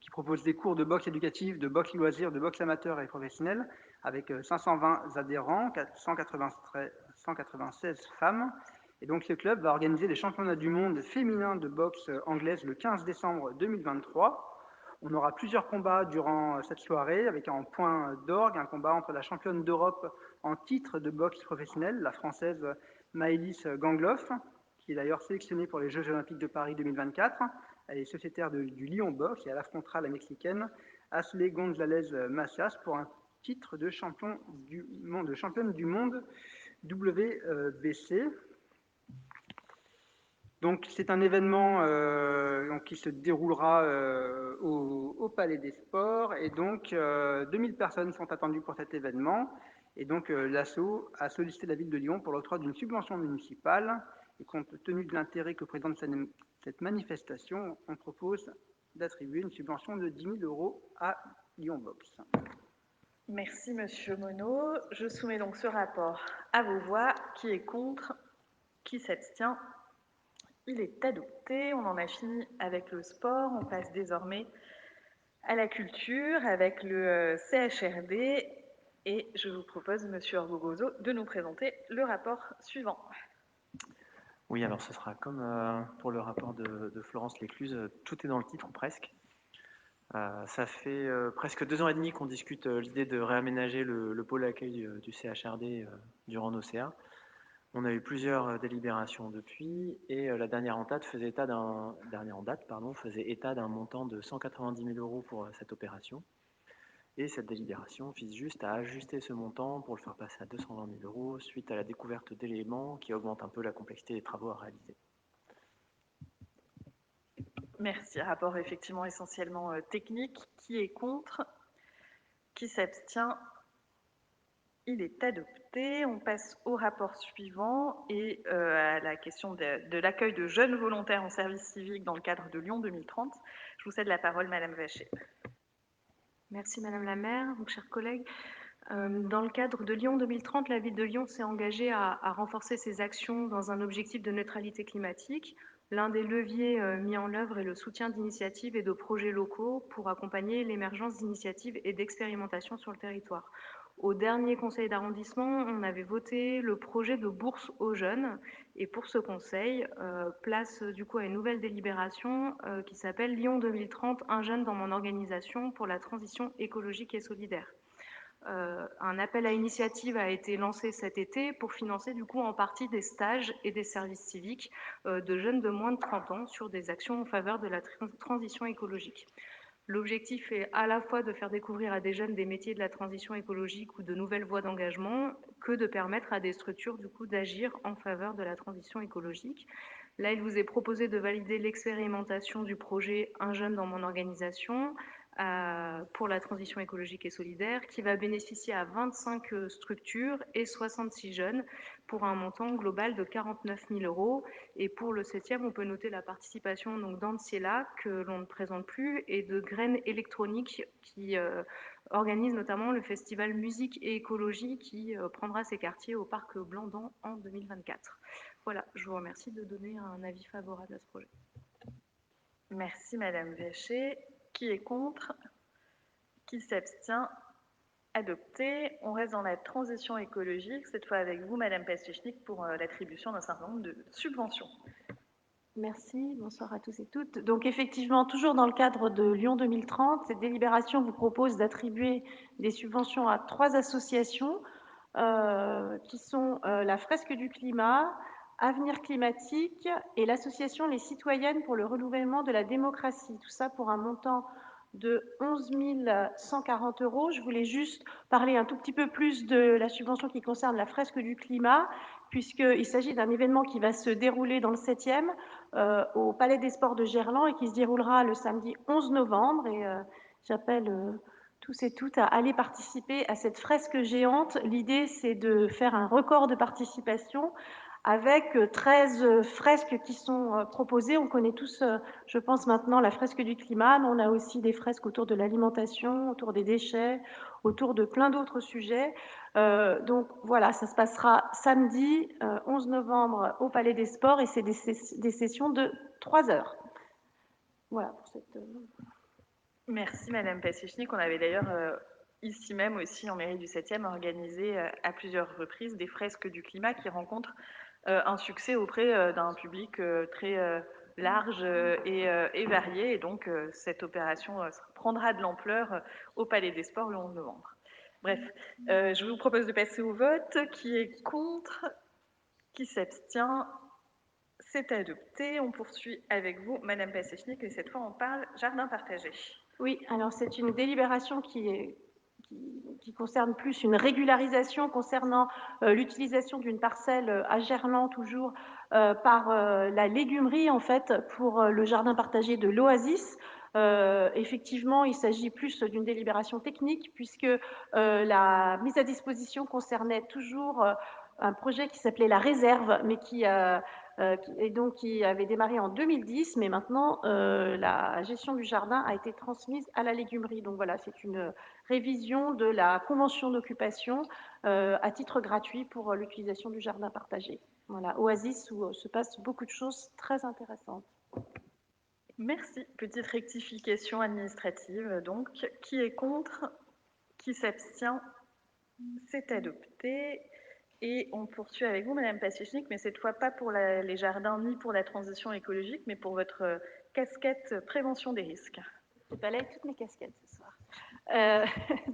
qui propose des cours de boxe éducative, de boxe loisir, de boxe amateur et professionnelle, avec 520 adhérents, 196 femmes. Et donc ce club va organiser les championnats du monde féminin de boxe anglaise le 15 décembre 2023. On aura plusieurs combats durant cette soirée, avec en point d'orgue un combat entre la championne d'Europe en titre de boxe professionnelle, la française Maëlys Gangloff, qui est d'ailleurs sélectionnée pour les Jeux olympiques de Paris 2024. Elle est sociétaire du Lyon Boxe et elle affrontera la mexicaine Ashley González Macias pour un titre de championne du monde WBC. Donc c'est un événement qui se déroulera au Palais des Sports et donc 2000 personnes sont attendues pour cet événement et donc l'ASSO a sollicité la ville de Lyon pour l'octroi d'une subvention municipale et compte tenu de l'intérêt que présente cette manifestation, on propose d'attribuer une subvention de 10 000 € à Lyon Box. Merci Monsieur Monod. Je soumets donc ce rapport à vos voix. Qui est contre? Qui s'abstient? Il est adopté. On en a fini avec le sport. On passe désormais à la culture avec le CHRD. Et je vous propose, Monsieur Orbegozo, de nous présenter le rapport suivant. Oui, alors ce sera comme pour le rapport de Florence Lécluse, tout est dans le titre ou presque. Ça fait presque 2 ans et demi qu'on discute l'idée de réaménager le pôle accueil du CHRD durant nos CA. On a eu plusieurs délibérations depuis et la dernière en date faisait état d'un montant de 190 000 € pour cette opération. Et cette délibération vise juste à ajuster ce montant pour le faire passer à 220 000 € suite à la découverte d'éléments qui augmentent un peu la complexité des travaux à réaliser. Merci. Rapport effectivement essentiellement technique. Qui est contre? Qui s'abstient? Il est adopté. On passe au rapport suivant et à la question de l'accueil de jeunes volontaires en service civique dans le cadre de Lyon 2030. Je vous cède la parole, Madame Vacher. Merci Madame la maire, donc chers collègues. Dans le cadre de Lyon 2030, la ville de Lyon s'est engagée à renforcer ses actions dans un objectif de neutralité climatique. L'un des leviers mis en œuvre est le soutien d'initiatives et de projets locaux pour accompagner l'émergence d'initiatives et d'expérimentations sur le territoire. Au dernier conseil d'arrondissement, on avait voté le projet de bourse aux jeunes et pour ce conseil, place du coup à une nouvelle délibération qui s'appelle Lyon 2030, un jeune dans mon organisation pour la transition écologique et solidaire. Un appel à initiative a été lancé cet été pour financer du coup en partie des stages et des services civiques de jeunes de moins de 30 ans sur des actions en faveur de la transition écologique. L'objectif est à la fois de faire découvrir à des jeunes des métiers de la transition écologique ou de nouvelles voies d'engagement que de permettre à des structures du coup d'agir en faveur de la transition écologique. Là, il vous est proposé de valider l'expérimentation du projet Un jeune dans mon organisation pour la transition écologique et solidaire qui va bénéficier à 25 structures et 66 jeunes pour un montant global de 49 000 €. Et pour le 7e, on peut noter la participation d'Anciela, que l'on ne présente plus, et de Graines électroniques qui organise notamment le festival Musique et Écologie qui prendra ses quartiers au Parc Blandan en 2024. Voilà, je vous remercie de donner un avis favorable à ce projet. Merci Madame Vacher. Qui est contre? Qui s'abstient? Adopté. On reste dans la transition écologique, cette fois avec vous, Madame Pastechnik, pour l'attribution d'un certain nombre de subventions. Merci, bonsoir à tous et toutes. Donc effectivement, toujours dans le cadre de Lyon 2030, cette délibération vous propose d'attribuer des subventions à 3 associations qui sont la Fresque du Climat, Avenir Climatique et l'association Les Citoyennes pour le renouvellement de la démocratie. Tout ça pour un montant de 11 140 €. Je voulais juste parler un tout petit peu plus de la subvention qui concerne la Fresque du Climat, puisqu'il s'agit d'un événement qui va se dérouler dans le 7e, au Palais des Sports de Gerland et qui se déroulera le samedi 11 novembre. Et j'appelle tous et toutes à aller participer à cette fresque géante. L'idée, c'est de faire un record de participation avec 13 fresques qui sont proposées. On connaît tous, je pense maintenant, la fresque du climat, mais on a aussi des fresques autour de l'alimentation, autour des déchets, autour de plein d'autres sujets. Donc voilà, ça se passera samedi 11 novembre au Palais des Sports et c'est des sessions de 3 heures. Voilà pour cette... Merci Madame Pastechnik. On avait d'ailleurs ici même aussi en mairie du 7e organisé à plusieurs reprises des fresques du climat qui rencontrent un succès auprès d'un public très large et varié. Et donc cette opération prendra de l'ampleur au Palais des Sports le 11 novembre. Bref, je vous propose de passer au vote. Qui est contre? Qui s'abstient? C'est adopté. On poursuit avec vous, Madame Pastechnik, et cette fois on parle jardin partagé. Oui, alors c'est une délibération qui concerne plus une régularisation concernant l'utilisation d'une parcelle à Gerland, toujours par la légumerie, en fait, pour le jardin partagé de l'Oasis. Effectivement, il s'agit plus d'une délibération technique, puisque la mise à disposition concernait toujours un projet qui s'appelait La Réserve, mais qui avait démarré en 2010, mais maintenant la gestion du jardin a été transmise à la légumerie. Donc voilà, c'est une révision de la convention d'occupation à titre gratuit pour l'utilisation du jardin partagé. Voilà, Oasis où se passent beaucoup de choses très intéressantes. Merci. Petite rectification administrative. Donc, qui est contre? Qui s'abstient? C'est adopté. Et on poursuit avec vous, Madame Pacichnik, mais cette fois pas pour les jardins ni pour la transition écologique, mais pour votre casquette prévention des risques. Je balaye toutes mes casquettes ce soir.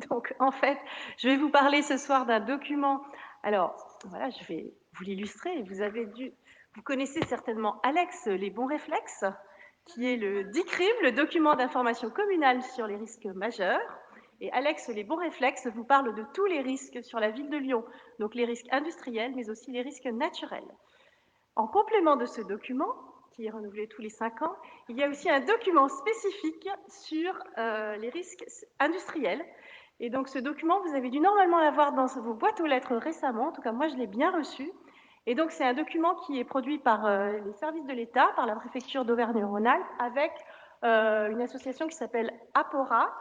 Donc, en fait, je vais vous parler ce soir d'un document. Alors, voilà, je vais vous l'illustrer. Vous connaissez certainement Alex, les bons réflexes, qui est le DICRIM, le document d'information communale sur les risques majeurs. Et Alex, les bons réflexes, vous parle de tous les risques sur la ville de Lyon, donc les risques industriels, mais aussi les risques naturels. En complément de ce document, qui est renouvelé tous les 5 ans, il y a aussi un document spécifique sur les risques industriels. Et donc ce document, vous avez dû normalement l'avoir dans vos boîtes aux lettres récemment, en tout cas moi je l'ai bien reçu. Et donc c'est un document qui est produit par les services de l'État, par la préfecture d'Auvergne-Rhône-Alpes, avec une association qui s'appelle APORA,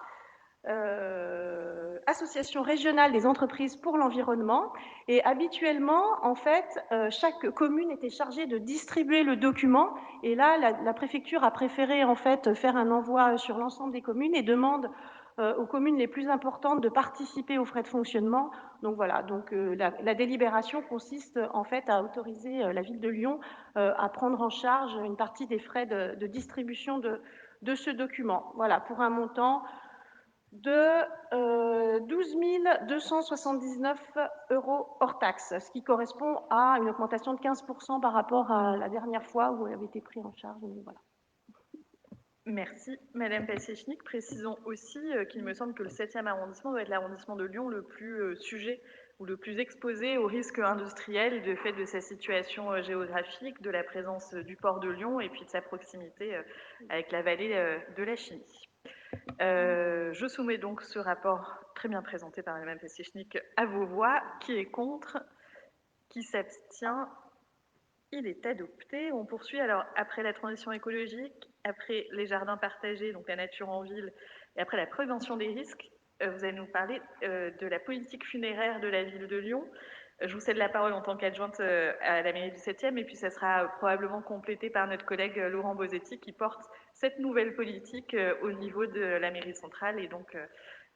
Association régionale des entreprises pour l'environnement. Et habituellement, en fait, chaque commune était chargée de distribuer le document. Et là, la préfecture a préféré en fait faire un envoi sur l'ensemble des communes et demande aux communes les plus importantes de participer aux frais de fonctionnement. Donc voilà, donc la délibération consiste en fait à autoriser la ville de Lyon à prendre en charge une partie des frais de distribution de ce document. Voilà, pour un montant de 12 279 € hors taxe, ce qui correspond à une augmentation de 15% par rapport à la dernière fois où elle avait été prise en charge. Voilà. Merci. Madame Pacichnik, précisons aussi qu'il me semble que le 7e arrondissement doit être l'arrondissement de Lyon le plus sujet ou le plus exposé aux risques industriels de fait de sa situation géographique, de la présence du port de Lyon et puis de sa proximité avec la vallée de la Chimie. Je soumets donc ce rapport très bien présenté par Mme Pacichnik à vos voix. Qui est contre? Qui s'abstient? Il est adopté. On poursuit alors après la transition écologique, après les jardins partagés, donc la nature en ville, et après la prévention des risques. Vous allez nous parler de la politique funéraire de la ville de Lyon. Je vous cède la parole en tant qu'adjointe à la mairie du 7e, et puis ça sera probablement complété par notre collègue Laurent Bosetti qui porte cette nouvelle politique au niveau de la mairie centrale et donc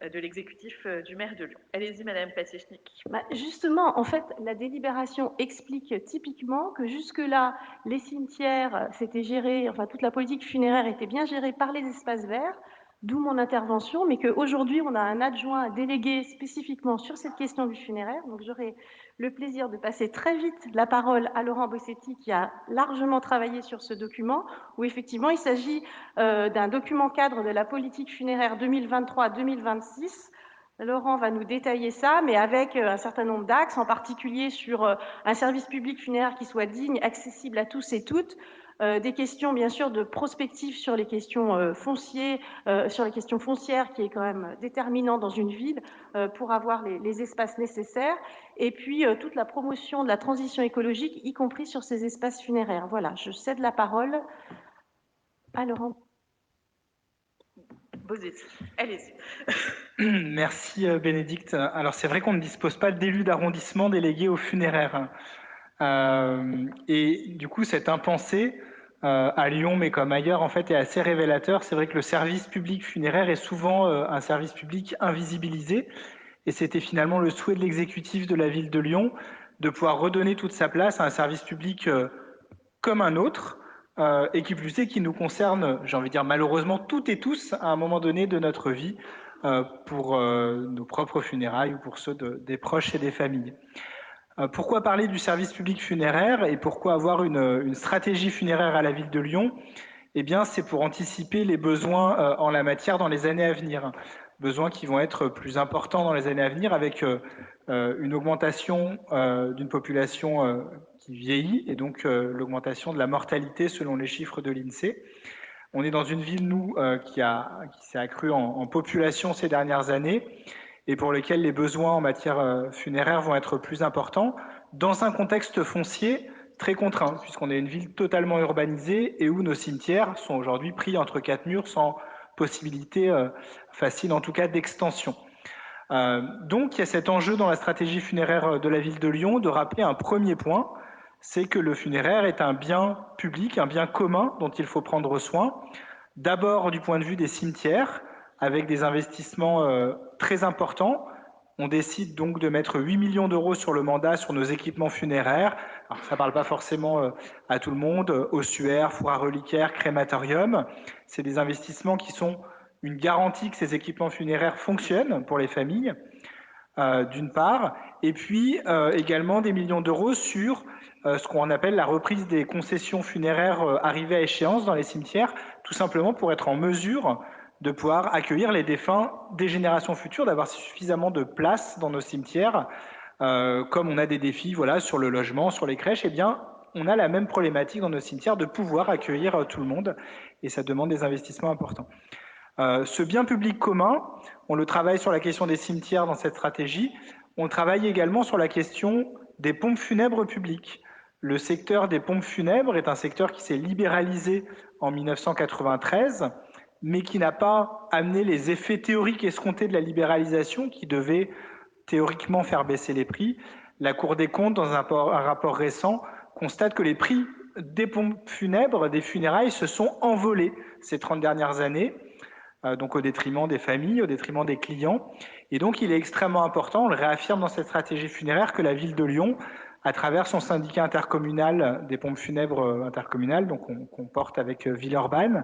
de l'exécutif du maire de Lyon. Allez-y, Madame Pacichnik. Justement, en fait, la délibération explique typiquement que jusque-là, les cimetières, c'était géré, enfin toute la politique funéraire était bien gérée par les espaces verts, d'où mon intervention, mais qu'aujourd'hui, on a un adjoint délégué spécifiquement sur cette question du funéraire. Donc, j'aurai le plaisir de passer très vite la parole à Laurent Bosetti, qui a largement travaillé sur ce document, où effectivement, il s'agit d'un document cadre de la politique funéraire 2023-2026. Laurent va nous détailler ça, mais avec un certain nombre d'axes, en particulier sur un service public funéraire qui soit digne, accessible à tous et toutes, des questions bien sûr de prospective sur les questions foncières, qui est quand même déterminant dans une ville pour avoir les espaces nécessaires, et puis toute la promotion de la transition écologique, y compris sur ces espaces funéraires. Voilà, je cède la parole à Laurent. Allez-y. Merci Bénédicte. Alors c'est vrai qu'on ne dispose pas d'élus d'arrondissement délégués aux funéraires. Et du coup cet impensé à Lyon, mais comme ailleurs en fait, est assez révélateur. C'est vrai que le service public funéraire est souvent un service public invisibilisé. Et c'était finalement le souhait de l'exécutif de la ville de Lyon de pouvoir redonner toute sa place à un service public comme un autre, et qui plus est, qui nous concerne, j'ai envie de dire malheureusement toutes et tous à un moment donné de notre vie, pour nos propres funérailles ou pour ceux des proches et des familles. Pourquoi parler du service public funéraire et pourquoi avoir une stratégie funéraire à la ville de Lyon? Eh bien, c'est pour anticiper les besoins en la matière dans les années à venir. Besoins qui vont être plus importants dans les années à venir avec une augmentation d'une population qui vieillit et donc l'augmentation de la mortalité selon les chiffres de l'INSEE. On est dans une ville, nous, qui s'est accrue en population ces dernières années et pour lesquels les besoins en matière funéraire vont être plus importants, dans un contexte foncier très contraint, puisqu'on est une ville totalement urbanisée et où nos cimetières sont aujourd'hui pris entre quatre murs sans possibilité facile, en tout cas, d'extension. Donc, il y a cet enjeu dans la stratégie funéraire de la ville de Lyon de rappeler un premier point, c'est que le funéraire est un bien public, un bien commun dont il faut prendre soin, d'abord du point de vue des cimetières, avec des investissements très importants. On décide donc de mettre 8 millions d'euros sur le mandat sur nos équipements funéraires. Alors, ça ne parle pas forcément à tout le monde, ossuaires, fours à reliquaires, crématorium. C'est des investissements qui sont une garantie que ces équipements funéraires fonctionnent pour les familles, d'une part, et puis également des millions d'euros sur ce qu'on appelle la reprise des concessions funéraires arrivées à échéance dans les cimetières, tout simplement pour être en mesure de pouvoir accueillir les défunts des générations futures, d'avoir suffisamment de place dans nos cimetières. Comme on a des défis sur le logement, sur les crèches, eh bien, on a la même problématique dans nos cimetières de pouvoir accueillir tout le monde, et ça demande des investissements importants. Ce bien public commun, on le travaille sur la question des cimetières dans cette stratégie, on travaille également sur la question des pompes funèbres publiques. Le secteur des pompes funèbres est un secteur qui s'est libéralisé en 1993, mais qui n'a pas amené les effets théoriques escomptés de la libéralisation qui devait théoriquement faire baisser les prix. La Cour des comptes, dans un rapport récent, constate que les prix des pompes funèbres, des funérailles, se sont envolés ces 30 dernières années, donc au détriment des familles, au détriment des clients. Et donc il est extrêmement important, on le réaffirme dans cette stratégie funéraire, que la ville de Lyon, à travers son syndicat intercommunal des pompes funèbres intercommunales, donc qu'on porte avec Villeurbanne,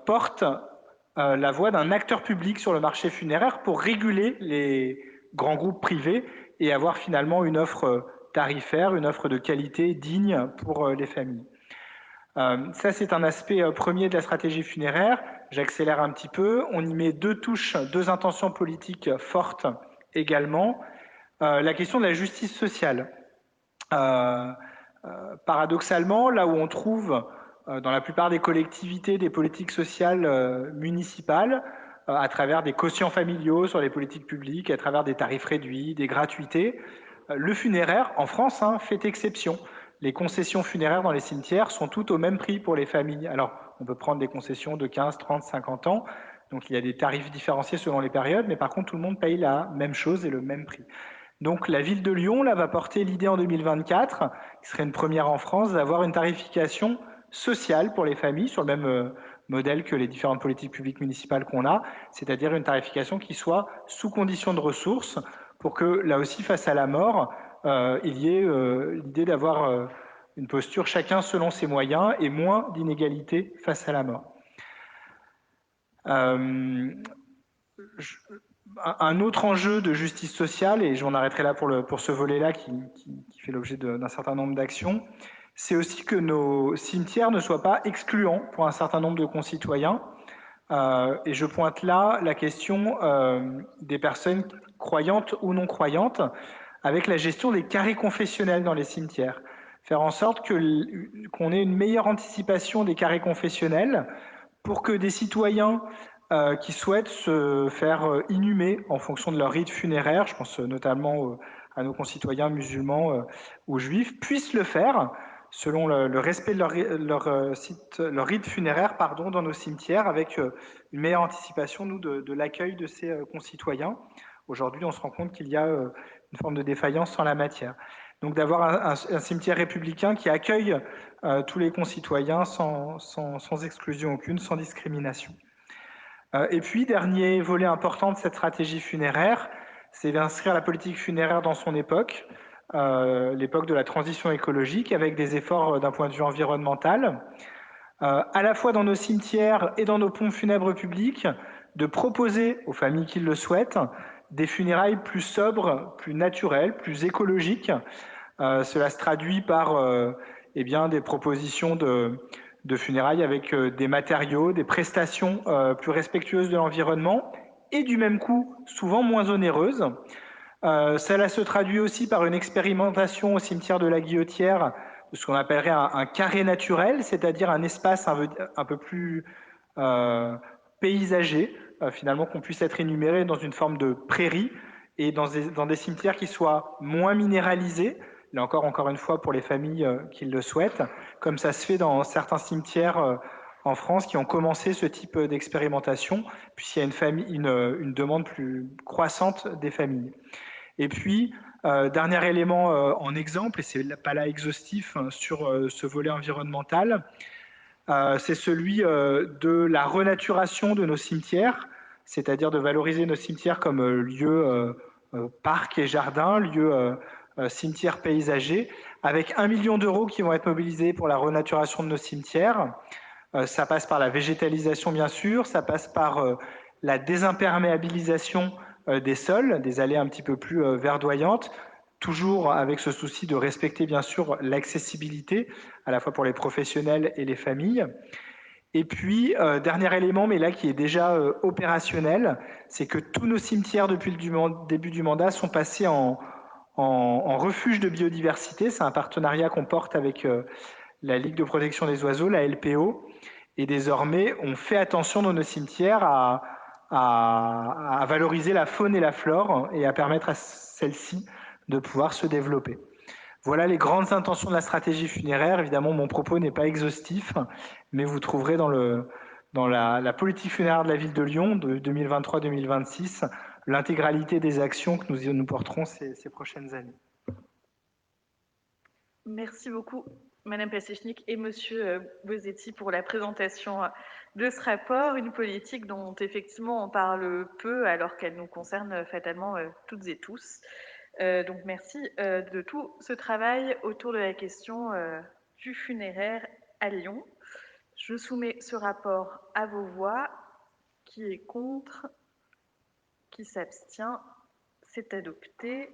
porte la voix d'un acteur public sur le marché funéraire pour réguler les grands groupes privés et avoir finalement une offre tarifaire, une offre de qualité digne pour les familles. Ça, c'est un aspect premier de la stratégie funéraire. J'accélère un petit peu. On y met deux touches, deux intentions politiques fortes également. La question de la justice sociale. Paradoxalement, là où on trouve dans la plupart des collectivités des politiques sociales municipales, à travers des quotients familiaux sur les politiques publiques, à travers des tarifs réduits, des gratuités, le funéraire, en France, fait exception. Les concessions funéraires dans les cimetières sont toutes au même prix pour les familles. Alors, on peut prendre des concessions de 15, 30, 50 ans, donc il y a des tarifs différenciés selon les périodes, mais par contre, tout le monde paye la même chose et le même prix. Donc, la ville de Lyon là, va porter l'idée en 2024, qui serait une première en France, d'avoir une tarification sociale pour les familles, sur le même modèle que les différentes politiques publiques municipales qu'on a, c'est-à-dire une tarification qui soit sous condition de ressources, pour que, là aussi, face à la mort, il y ait l'idée d'avoir une posture chacun selon ses moyens et moins d'inégalité face à la mort. Un autre enjeu de justice sociale, et j'en arrêterai là pour ce volet-là qui fait l'objet d'un certain nombre d'actions, c'est aussi que nos cimetières ne soient pas excluants pour un certain nombre de concitoyens. Et je pointe là la question des personnes croyantes ou non croyantes, avec la gestion des carrés confessionnels dans les cimetières. Faire en sorte qu'on ait une meilleure anticipation des carrés confessionnels pour que des citoyens qui souhaitent se faire inhumer en fonction de leur rite funéraire, je pense notamment à nos concitoyens musulmans ou juifs, puissent le faire selon le respect de leur rite funéraire dans nos cimetières, avec une meilleure anticipation, nous, de l'accueil de ces concitoyens. Aujourd'hui, on se rend compte qu'il y a une forme de défaillance en la matière. Donc d'avoir un cimetière républicain qui accueille tous les concitoyens sans exclusion aucune, sans discrimination. Et puis, dernier volet important de cette stratégie funéraire, c'est d'inscrire la politique funéraire dans son époque, l'époque de la transition écologique, avec des efforts d'un point de vue environnemental, à la fois dans nos cimetières et dans nos pompes funèbres publiques, de proposer aux familles qui le souhaitent des funérailles plus sobres, plus naturelles, plus écologiques. Cela se traduit par des propositions de funérailles avec des matériaux, des prestations plus respectueuses de l'environnement et du même coup souvent moins onéreuses. Cela se traduit aussi par une expérimentation au cimetière de la Guillotière de ce qu'on appellerait un carré naturel, c'est-à-dire un espace un peu plus paysager, finalement qu'on puisse être énuméré dans une forme de prairie et dans des cimetières qui soient moins minéralisés, là encore une fois, pour les familles qui le souhaitent, comme ça se fait dans certains cimetières en France qui ont commencé ce type d'expérimentation, puisqu'il y a une demande plus croissante des familles. Et puis, dernier élément en exemple, et c'est pas là exhaustif sur ce volet environnemental, c'est celui de la renaturation de nos cimetières, c'est-à-dire de valoriser nos cimetières comme lieux parcs et jardins, lieux cimetières paysagers, avec 1 million d'euros qui vont être mobilisés pour la renaturation de nos cimetières. Ça passe par la végétalisation, bien sûr, ça passe par la désimperméabilisation des sols, des allées un petit peu plus verdoyantes, toujours avec ce souci de respecter, bien sûr, l'accessibilité, à la fois pour les professionnels et les familles. Et puis, dernier élément, mais là qui est déjà opérationnel, c'est que tous nos cimetières, depuis le début du mandat, sont passés en refuge de biodiversité. C'est un partenariat qu'on porte avec la Ligue de protection des oiseaux, la LPO. Et désormais, on fait attention dans nos cimetières à valoriser la faune et la flore et à permettre à celles-ci de pouvoir se développer. Voilà les grandes intentions de la stratégie funéraire. Évidemment, mon propos n'est pas exhaustif, mais vous trouverez dans la politique funéraire de la ville de Lyon de 2023-2026 l'intégralité des actions que nous porterons ces prochaines années. Merci beaucoup, Madame Pasechnik et Monsieur Bosetti pour la présentation de ce rapport, une politique dont effectivement on parle peu alors qu'elle nous concerne fatalement toutes et tous. Donc merci de tout ce travail autour de la question du funéraire à Lyon. Je soumets ce rapport à vos voix. Qui est contre? Qui s'abstient? C'est adopté.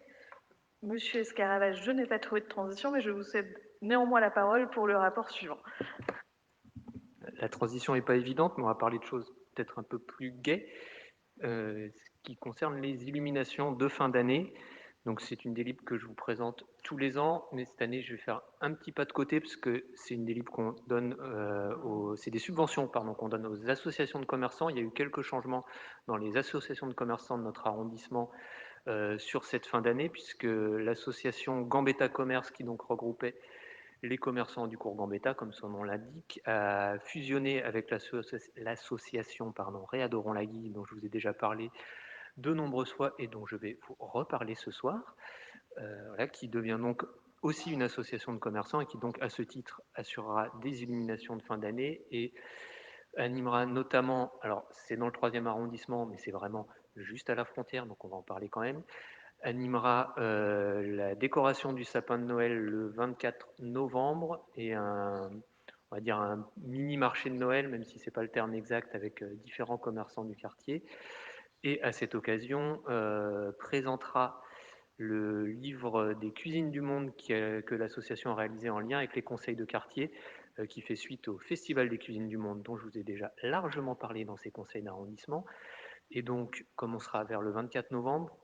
Monsieur Escaravage, je n'ai pas trouvé de transition, mais je vous cède néanmoins la parole pour le rapport suivant. La transition n'est pas évidente, mais on va parler de choses peut-être un peu plus gaies, ce qui concerne les illuminations de fin d'année. Donc c'est une délib que je vous présente tous les ans, mais cette année je vais faire un petit pas de côté parce que c'est une délib qu'on donne, c'est des subventions qu'on donne aux associations de commerçants. Il y a eu quelques changements dans les associations de commerçants de notre arrondissement sur cette fin d'année, puisque l'association Gambetta Commerce, qui donc regroupait les commerçants du cours Gambetta, comme son nom l'indique, a fusionné avec l'association Réadorons la Guille, dont je vous ai déjà parlé de nombreuses fois et dont je vais vous reparler ce soir, voilà, qui devient donc aussi une association de commerçants et qui donc à ce titre assurera des illuminations de fin d'année et animera notamment, alors c'est dans le 3e arrondissement, mais c'est vraiment juste à la frontière, donc on va en parler quand même, animera la décoration du sapin de Noël le 24 novembre et on va dire un mini marché de Noël, même si ce n'est pas le terme exact, avec différents commerçants du quartier. Et à cette occasion, présentera le livre des cuisines du monde que l'association a réalisé en lien avec les conseils de quartier, qui fait suite au Festival des cuisines du monde, dont je vous ai déjà largement parlé dans ces conseils d'arrondissement. Et donc, comme on sera vers le 24 novembre,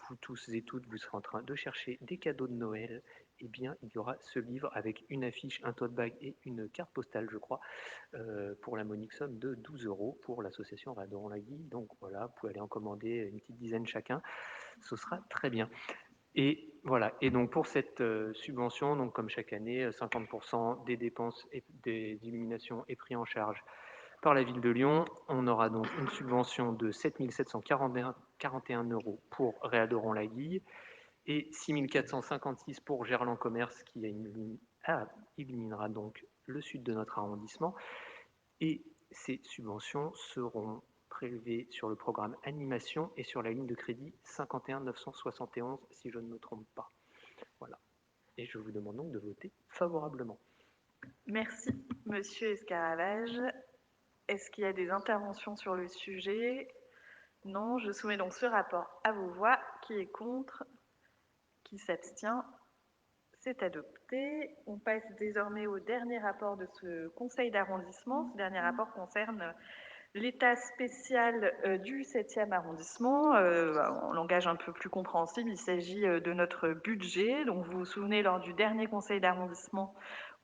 vous tous et toutes, vous serez en train de chercher des cadeaux de Noël, eh bien, il y aura ce livre avec une affiche, un tote bag et une carte postale, je crois, pour la monique somme de 12 € pour l'association Réadorons la Guille. Donc voilà, vous pouvez aller en commander une petite dizaine chacun, ce sera très bien. Et voilà, et donc pour cette subvention, donc comme chaque année, 50% des dépenses et des illuminations est pris en charge par la ville de Lyon. On aura donc une subvention de 7 741 € pour Réadorons la Guille et 6 456 pour Gerland Commerce qui illuminera donc le sud de notre arrondissement. Et ces subventions seront prélevées sur le programme animation et sur la ligne de crédit 51 971 si je ne me trompe pas. Voilà. Et je vous demande donc de voter favorablement. Merci, Monsieur Escaravage. Est-ce qu'il y a des interventions sur le sujet? Non, je soumets donc ce rapport à vos voix. Qui est contre? Qui s'abstient? C'est adopté. On passe désormais au dernier rapport de ce conseil d'arrondissement. Ce dernier rapport concerne l'état spécial du 7e arrondissement. En langage un peu plus compréhensible, il s'agit de notre budget. Donc vous vous souvenez, lors du dernier conseil d'arrondissement,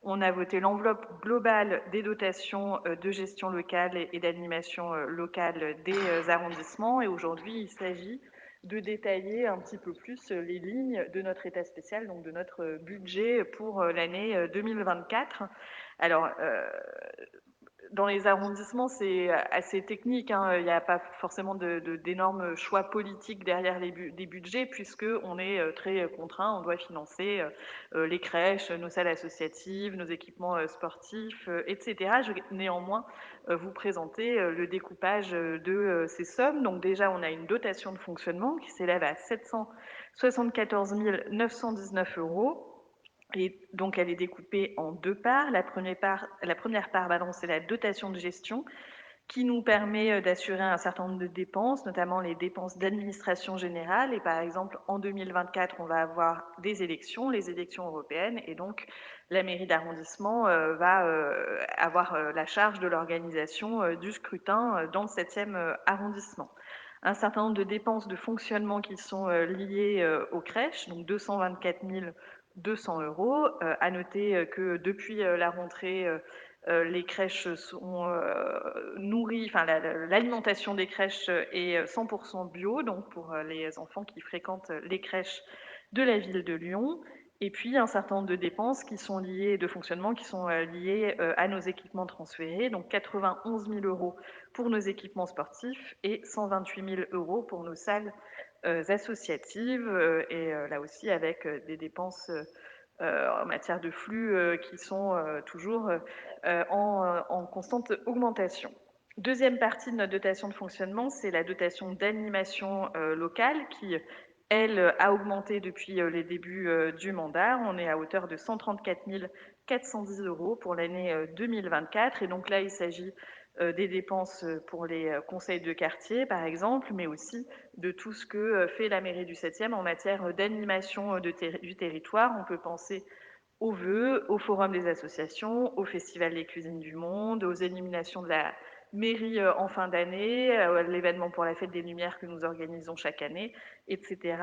on a voté l'enveloppe globale des dotations de gestion locale et d'animation locale des arrondissements. Et aujourd'hui, il s'agit de détailler un petit peu plus les lignes de notre état spécial, donc de notre budget pour l'année 2024. Alors, dans les arrondissements, c'est assez technique, hein. Il n'y a pas forcément d'énormes choix politiques derrière des budgets, puisqu'on est très contraint, on doit financer les crèches, nos salles associatives, nos équipements sportifs, etc. Je vais néanmoins vous présenter le découpage de ces sommes. Donc déjà, on a une dotation de fonctionnement qui s'élève à 774 919 €. Et donc, elle est découpée en deux parts. La première part, c'est la dotation de gestion qui nous permet d'assurer un certain nombre de dépenses, notamment les dépenses d'administration générale. Et par exemple, en 2024, on va avoir des élections, les élections européennes, et donc la mairie d'arrondissement va avoir la charge de l'organisation du scrutin dans le 7e arrondissement. Un certain nombre de dépenses de fonctionnement qui sont liées aux crèches, donc 224 200 €. À noter que depuis la rentrée, les crèches sont nourries, enfin l'alimentation des crèches est 100% bio, donc pour les enfants qui fréquentent les crèches de la ville de Lyon. Et puis un certain nombre de dépenses qui sont liées, de fonctionnement, qui sont liées à nos équipements transférés, donc 91 000 € pour nos équipements sportifs et 128 000 € pour nos salles associatives, et là aussi avec des dépenses en matière de flux qui sont toujours en constante augmentation. Deuxième partie de notre dotation de fonctionnement, c'est la dotation d'animation locale qui, elle, a augmenté depuis les débuts du mandat. On est à hauteur de 134 410 € pour l'année 2024. Et donc là, il s'agit des dépenses pour les conseils de quartier, par exemple, mais aussi de tout ce que fait la mairie du 7e en matière d'animation du territoire. On peut penser aux vœux, au forum des associations, au festival des cuisines du monde, aux éliminations de la mairie en fin d'année, l'événement pour la fête des Lumières que nous organisons chaque année, etc.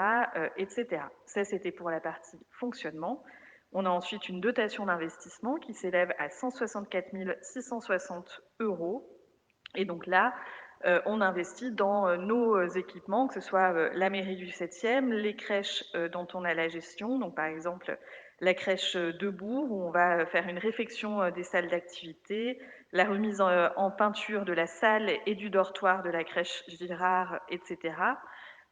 etc. Ça, c'était pour la partie fonctionnement. On a ensuite une dotation d'investissement qui s'élève à 164 660 €. Et donc là, on investit dans nos équipements, que ce soit la mairie du 7e, les crèches dont on a la gestion, donc par exemple la crèche de Bourg, où on va faire une réfection des salles d'activité, la remise en peinture de la salle et du dortoir de la crèche Girard, etc.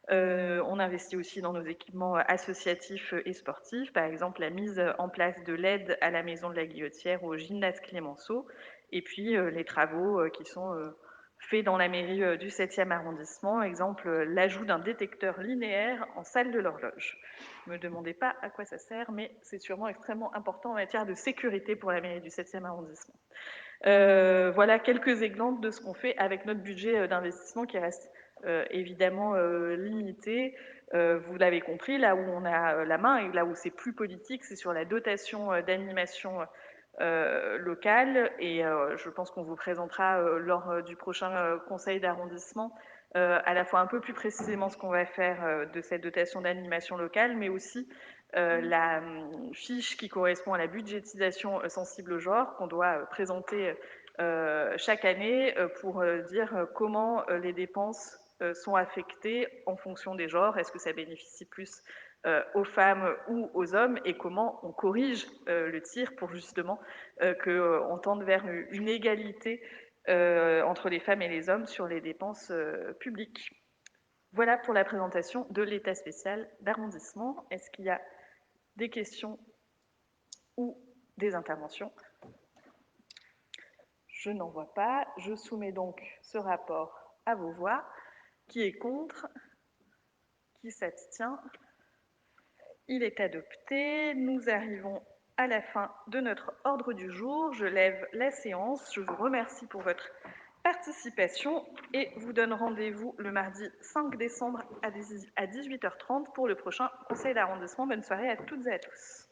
On investit aussi dans nos équipements associatifs et sportifs, par exemple la mise en place de l'aide à la maison de la Guillotière ou au gymnase Clémenceau, et puis les travaux qui sont faits dans la mairie du 7e arrondissement, exemple l'ajout d'un détecteur linéaire en salle de l'horloge. Ne me demandez pas à quoi ça sert, mais c'est sûrement extrêmement important en matière de sécurité pour la mairie du 7e arrondissement. Voilà quelques exemples de ce qu'on fait avec notre budget d'investissement qui reste évidemment limité. Vous l'avez compris, là où on a la main et là où c'est plus politique, c'est sur la dotation d'animation locale. Et je pense qu'on vous présentera lors du prochain conseil d'arrondissement à la fois un peu plus précisément ce qu'on va faire de cette dotation d'animation locale, mais aussi la fiche qui correspond à la budgétisation sensible au genre qu'on doit présenter chaque année pour dire comment les dépenses sont affectées en fonction des genres. Est-ce que ça bénéficie plus aux femmes ou aux hommes, et comment on corrige le tir pour justement qu'on tende vers une égalité entre les femmes et les hommes sur les dépenses publiques. Voilà pour la présentation de l'état spécial d'arrondissement. Est-ce qu'il y a des questions ou des interventions? Je n'en vois pas. Je soumets donc ce rapport à vos voix. Qui est contre? Qui s'abstient? Il est adopté. Nous arrivons à la fin de notre ordre du jour. Je lève la séance. Je vous remercie pour votre participation et vous donne rendez-vous le mardi 5 décembre à 18h30 pour le prochain conseil d'arrondissement. Bonne soirée à toutes et à tous.